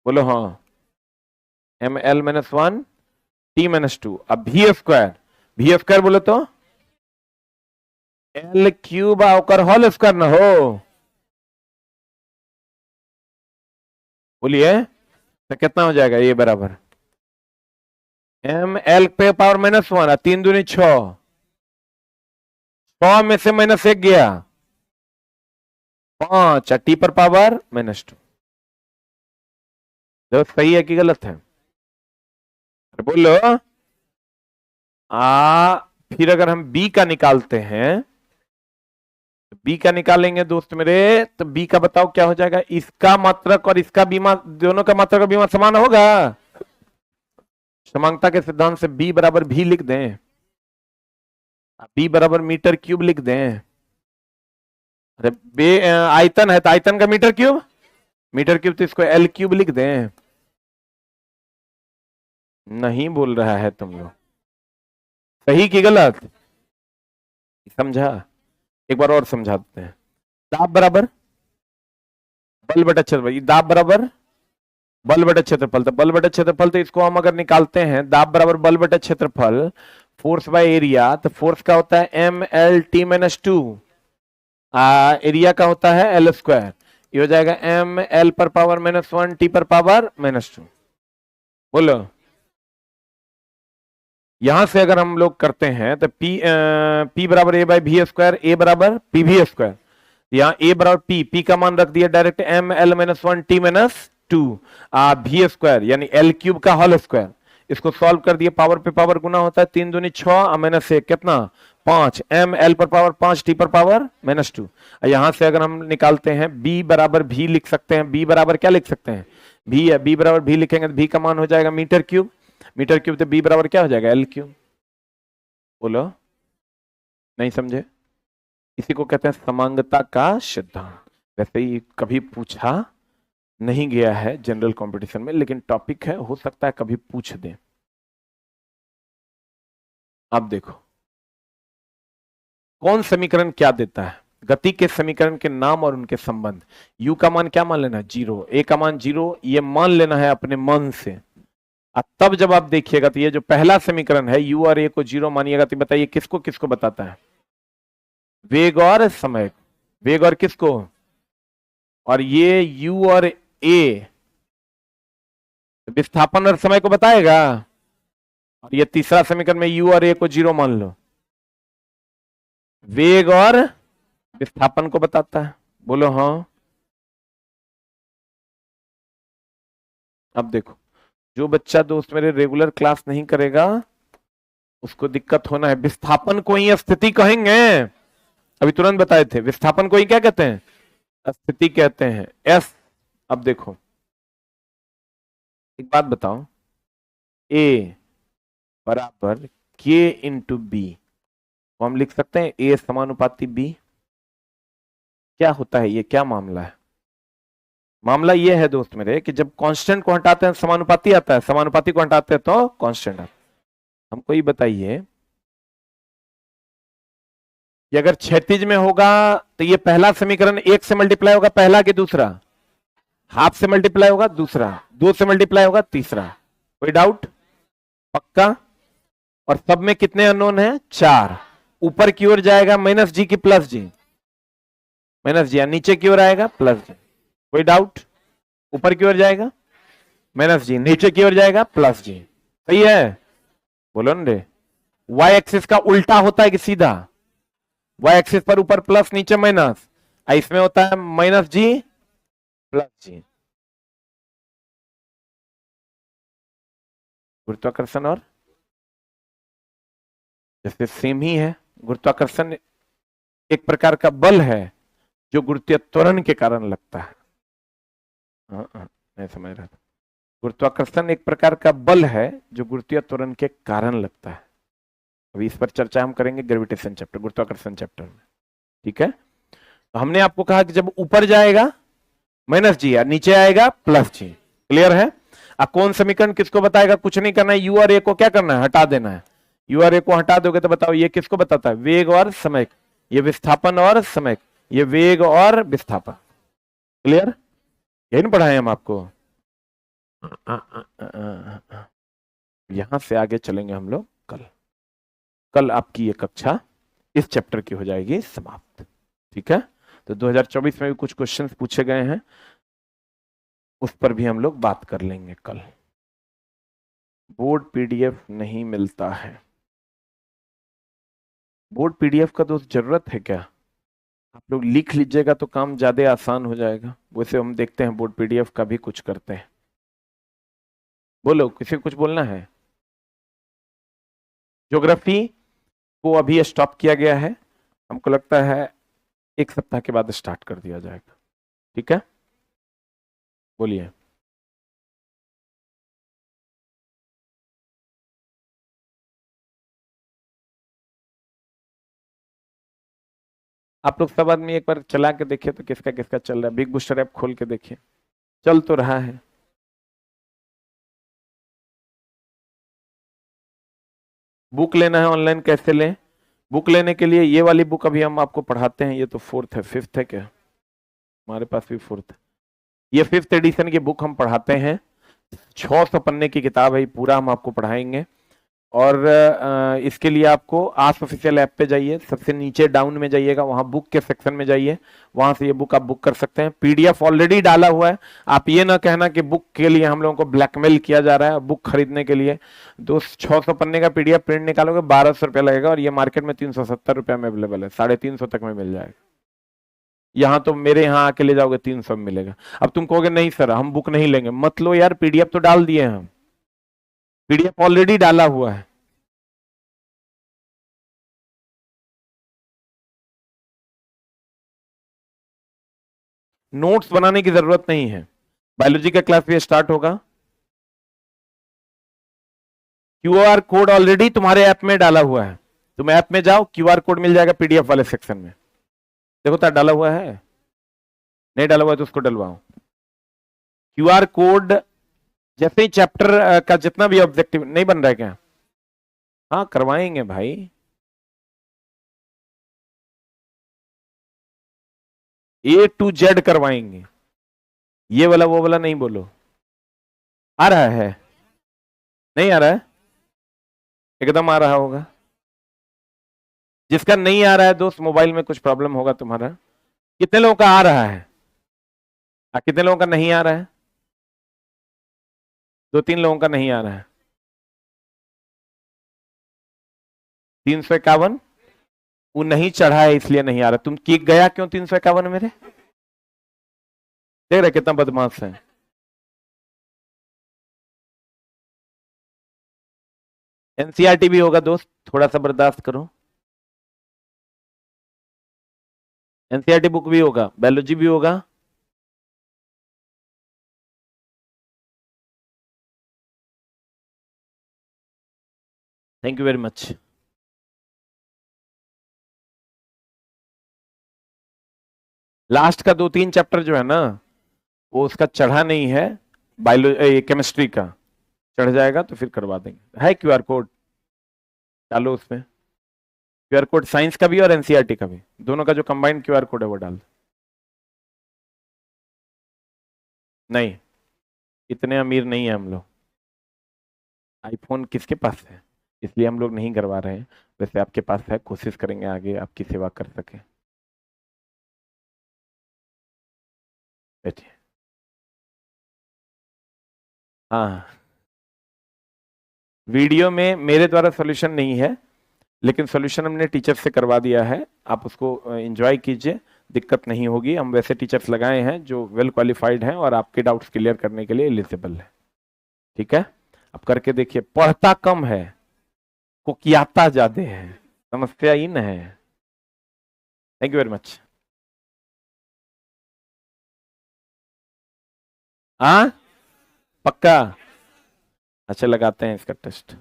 बोलो हाँ, M L minus one T minus two. अब भी स्क्वायर बोलो तो एल क्यूब आकर होल स्क्वायर ना हो, बोलिए तो कितना हो जाएगा, ये बराबर एम एल पे पावर माइनस वन, 3 दूनी 6, 6 में से माइनस 1 गया 5, टी पर पावर माइनस 2। देखो सही है कि गलत है, बोलो। फिर अगर हम बी का निकालते हैं, बी का निकालेंगे दोस्त मेरे, तो बी का बताओ क्या हो जाएगा, इसका मात्रक और इसका बीमा, दोनों का मात्रक और बीमा समान होगा। समांगता के सिद्धांत से बी बराबर भी लिख दें, बी बराबर मीटर क्यूब लिख दें। अरे आयतन है तो आयतन का मीटर क्यूब तो इसको एल क्यूब लिख दें। नहीं बोल रहा है तुम लोग, सही कि गलत समझा, एक बार और समझा देते हैं। दाब बराबर बल बटा क्षेत्रफल, दाब बराबर बल बटा क्षेत्रफल, तो बल बटा क्षेत्रफल तो इसको हम अगर निकालते हैं, दाब बराबर बल बटा क्षेत्रफल फोर्स बाय एरिया, तो फोर्स का होता है M L T minus two, area का होता है एल स्क्वायर, ये हो जाएगा एम एल पर पावर माइनस वन टी पर पावर माइनस टू। बोलो यहां से अगर हम लोग करते हैं तो P बराबर ए बाई भी स्क्वायर, ए बराबर पी भी स्क्वायर, यहाँ ए बराबर पी का मान रख दिया direct M L minus one T minus two, भी स्क्वायर यानी एल क्यूब का होल स्क्वायर, इसको सॉल्व कर दिए, पावर पे पावर गुना होता है, 3 दूनी 6 माइनस 1 कितना 5, एम एल पर पावर 5 टी पर पावर माइनस 2। यहां से अगर हम निकालते हैं बी बराबर भी लिख सकते हैं, बी बराबर क्या लिख सकते हैं, भी है, बी बराबर भी लिखेंगे तो भी का मान हो जाएगा मीटर क्यूब तो बी बराबर क्या हो जाएगा एल क्यूब। बोलो नहीं समझे, इसी को कहते हैं समांगता का सिद्धांत। वैसे ही कभी पूछा नहीं गया है जनरल कंपटीशन में, लेकिन टॉपिक है, हो सकता है कभी पूछ दें। अब देखो कौन समीकरण क्या देता है, गति के समीकरण के नाम और उनके संबंध। u का मान क्या मान लेना, 0, a का मान 0, ये मान लेना है अपने मन से। तब जब आप देखिएगा तो ये जो पहला समीकरण है u और a को 0 मानिएगा, तो बताइए किसको किसको बताता है, वेग और समय, वेग और किसको, और ये u और a विस्थापन और समय को बताएगा, और ये तीसरा समीकरण में u और a को 0 मान लो, वेग और विस्थापन को बताता है। बोलो हाँ। अब देखो जो बच्चा दोस्त मेरे रेगुलर क्लास नहीं करेगा उसको दिक्कत होना है। विस्थापन को ही स्थिति कहेंगे, अभी तुरंत बताए थे, विस्थापन को ही क्या कहते हैं, स्थिति कहते हैं, एस। अब देखो एक बात बताओ, ए बराबर के इंटू बी, हम लिख सकते हैं ए समानुपाती बी। क्या होता है ये, क्या मामला है, मामला ये है दोस्त मेरे कि जब कांस्टेंट को हटाते हैं समानुपाती आता है, समानुपाती को हटाते हैं तो कांस्टेंट आता है। हमको ये बताइए कि अगर क्षैतिज में होगा तो ये पहला समीकरण 1 से मल्टीप्लाई होगा, पहला कि दूसरा, हाफ से मल्टीप्लाई होगा दूसरा, 2 से मल्टीप्लाई होगा तीसरा। कोई डाउट? पक्का? और सब में कितने अननोन है? 4। ऊपर की ओर जाएगा माइनस जी की प्लस जी? माइनस जी। नीचे की ओर आएगा प्लस जी। कोई डाउट? ऊपर की ओर जाएगा माइनस जी, नीचे की ओर जाएगा प्लस जी। सही है? बोलो न रे। वाई एक्सिस का उल्टा होता है कि सीधा? वाई एक्सिस पर ऊपर प्लस नीचे माइनस, इसमें होता है माइनस जी प्लस जी। गुरुत्वाकर्षण और जैसे सेम ही है। गुरुत्वाकर्षण एक प्रकार का बल है जो गुरुत्वीय त्वरण के कारण लगता है। मैं समझ रहा था। गुरुत्वाकर्षण एक प्रकार का बल है जो गुरुत्वीय त्वरण के कारण लगता है। अभी इस पर चर्चा हम करेंगे ग्रेविटेशन चैप्टर, गुरुत्वाकर्षण चैप्टर में। ठीक है? तो हमने आपको कहा कि जब ऊपर जाएगा माइनस जी, नीचे आएगा प्लस जी। क्लियर है? अब कौन समीकरण किसको बताएगा? कुछ नहीं करना है, यू और ए को क्या करना है? हटा देना है। यू और ए को हटा दोगे तो बताओ ये किसको बताता है? वेग और समय। ये विस्थापन और समय, ये वेग और विस्थापन। क्लियर? यही नहीं पढ़ाए हम आपको? यहां से आगे चलेंगे हम लोग कल। कल आपकी ये कक्षा इस चैप्टर की हो जाएगी समाप्त। ठीक है? तो 2024 में भी कुछ क्वेश्चंस पूछे गए हैं, उस पर भी हम लोग बात कर लेंगे कल। बोर्ड पीडीएफ नहीं मिलता है। बोर्ड पीडीएफ का दोस्त जरूरत है क्या? आप लोग लिख लीजिएगा तो काम ज्यादा आसान हो जाएगा। वैसे हम देखते हैं बोर्ड पीडीएफ का भी कुछ करते हैं। बोलो, किसी को कुछ बोलना है? ज्योग्राफी को अभी स्टॉप किया गया है, हमको लगता है 1 सप्ताह के बाद स्टार्ट कर दिया जाएगा। ठीक है? बोलिए। आप लोग सब आदमी एक बार चला के देखिए तो किसका किसका चल रहा है। बिग बूस्टर ऐप खोल के देखिए, चल तो रहा है। बुक लेना है ऑनलाइन, कैसे लें? बुक लेने के लिए ये वाली बुक अभी हम आपको पढ़ाते हैं। ये तो 4th है, 5th है क्या? हमारे पास भी 4th है। ये 5th एडिशन की बुक हम पढ़ाते हैं। 600 पन्ने की किताब है, पूरा हम आपको पढ़ाएंगे। और इसके लिए आपको आस ऑफिशियल ऐप पे जाइए, सबसे नीचे डाउन में जाइएगा, वहां बुक के सेक्शन में जाइए, वहां से ये बुक आप बुक कर सकते हैं। पीडीएफ ऑलरेडी डाला हुआ है। आप ये ना कहना कि बुक के लिए हम लोगों को ब्लैकमेल किया जा रहा है बुक खरीदने के लिए। 600 पन्ने का पीडीएफ प्रिंट निकालोगे 1200 रुपया लगेगा, और ये मार्केट में 370 रुपया में अवेलेबल है, 350 तक में मिल जाएगा। यहाँ तो मेरे यहाँ आके ले जाओगे 300 में मिलेगा। अब तुम कहोगे नहीं सर हम बुक नहीं लेंगे, मत लो यार, पीडीएफ तो डाल दिए हम, पीडीएफ ऑलरेडी डाला हुआ है। नोट्स बनाने की जरूरत नहीं है। बायोलॉजी का क्लास भी स्टार्ट होगा। क्यूआर कोड ऑलरेडी तुम्हारे ऐप में डाला हुआ है। तुम ऐप में जाओ, क्यूआर कोड मिल जाएगा पीडीएफ वाले सेक्शन में। देखो तो डाला हुआ है, नहीं डाला हुआ है तो उसको डलवाओ। क्यूआर कोड जैसे ही चैप्टर का जितना भी ऑब्जेक्टिव नहीं बन रहा है क्या? हाँ करवाएंगे भाई। A to Z करवाएंगे। ये वाला वो वाला नहीं बोलो। आ रहा है? नहीं आ रहा है? एकदम आ रहा होगा। जिसका नहीं आ रहा है दोस्त, मोबाइल में कुछ प्रॉब्लम होगा तुम्हारा। कितने लोगों का आ रहा है? कितने लोगों का नहीं आ रहा है? 2-3 लोगों का नहीं आ रहा है। 351? वो नहीं चढ़ा है इसलिए नहीं आ रहा। तुम किक गया क्यों 351 मेरे? देख रहे कितना बदमाश है। एनसीईआरटी भी होगा दोस्त, थोड़ा सा बर्दाश्त करो। एनसीईआरटी बुक भी होगा, बायोलॉजी भी होगा। Thank you very much. Last का 2-3 चैप्टर जो है ना, वो उसका चढ़ा नहीं है, बायोलॉजी केमिस्ट्री का चढ़ जाएगा तो फिर करवा देंगे। है क्यूआर कोड, डालो उसमें क्यूआर कोड, साइंस का भी और एनसीईआरटी का भी, दोनों का जो कंबाइंड क्यूआर कोड है वो डाल दो। नहीं, इतने अमीर नहीं है हम लोग। आईफोन किसके पास है, इसलिए हम लोग नहीं करवा रहे हैं। वैसे आपके पास है, कोशिश करेंगे आगे आपकी सेवा कर सके। बैठिए। हाँ, वीडियो में मेरे द्वारा सॉल्यूशन नहीं है, लेकिन सॉल्यूशन हमने टीचर से करवा दिया है, आप उसको एंजॉय कीजिए, दिक्कत नहीं होगी। हम वैसे टीचर्स लगाए हैं जो वेल क्वालिफाइड हैं और आपके डाउट्स क्लियर करने के लिए एलिजिबल है। ठीक है, आप करके देखिए। पढ़ता कम है, कुकियाता ज्यादा है, समस्या इन है। Thank you very much. हाँ, पक्का। अच्छा, लगाते हैं इसका टेस्ट।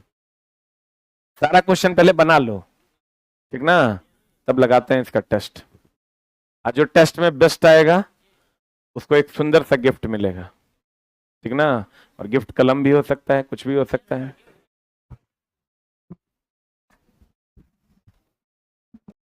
सारा क्वेश्चन पहले बना लो, ठीक ना, तब लगाते हैं इसका टेस्ट। आज जो टेस्ट में बेस्ट आएगा उसको एक सुंदर सा गिफ्ट मिलेगा, ठीक ना। और गिफ्ट कलम भी हो सकता है, कुछ भी हो सकता है।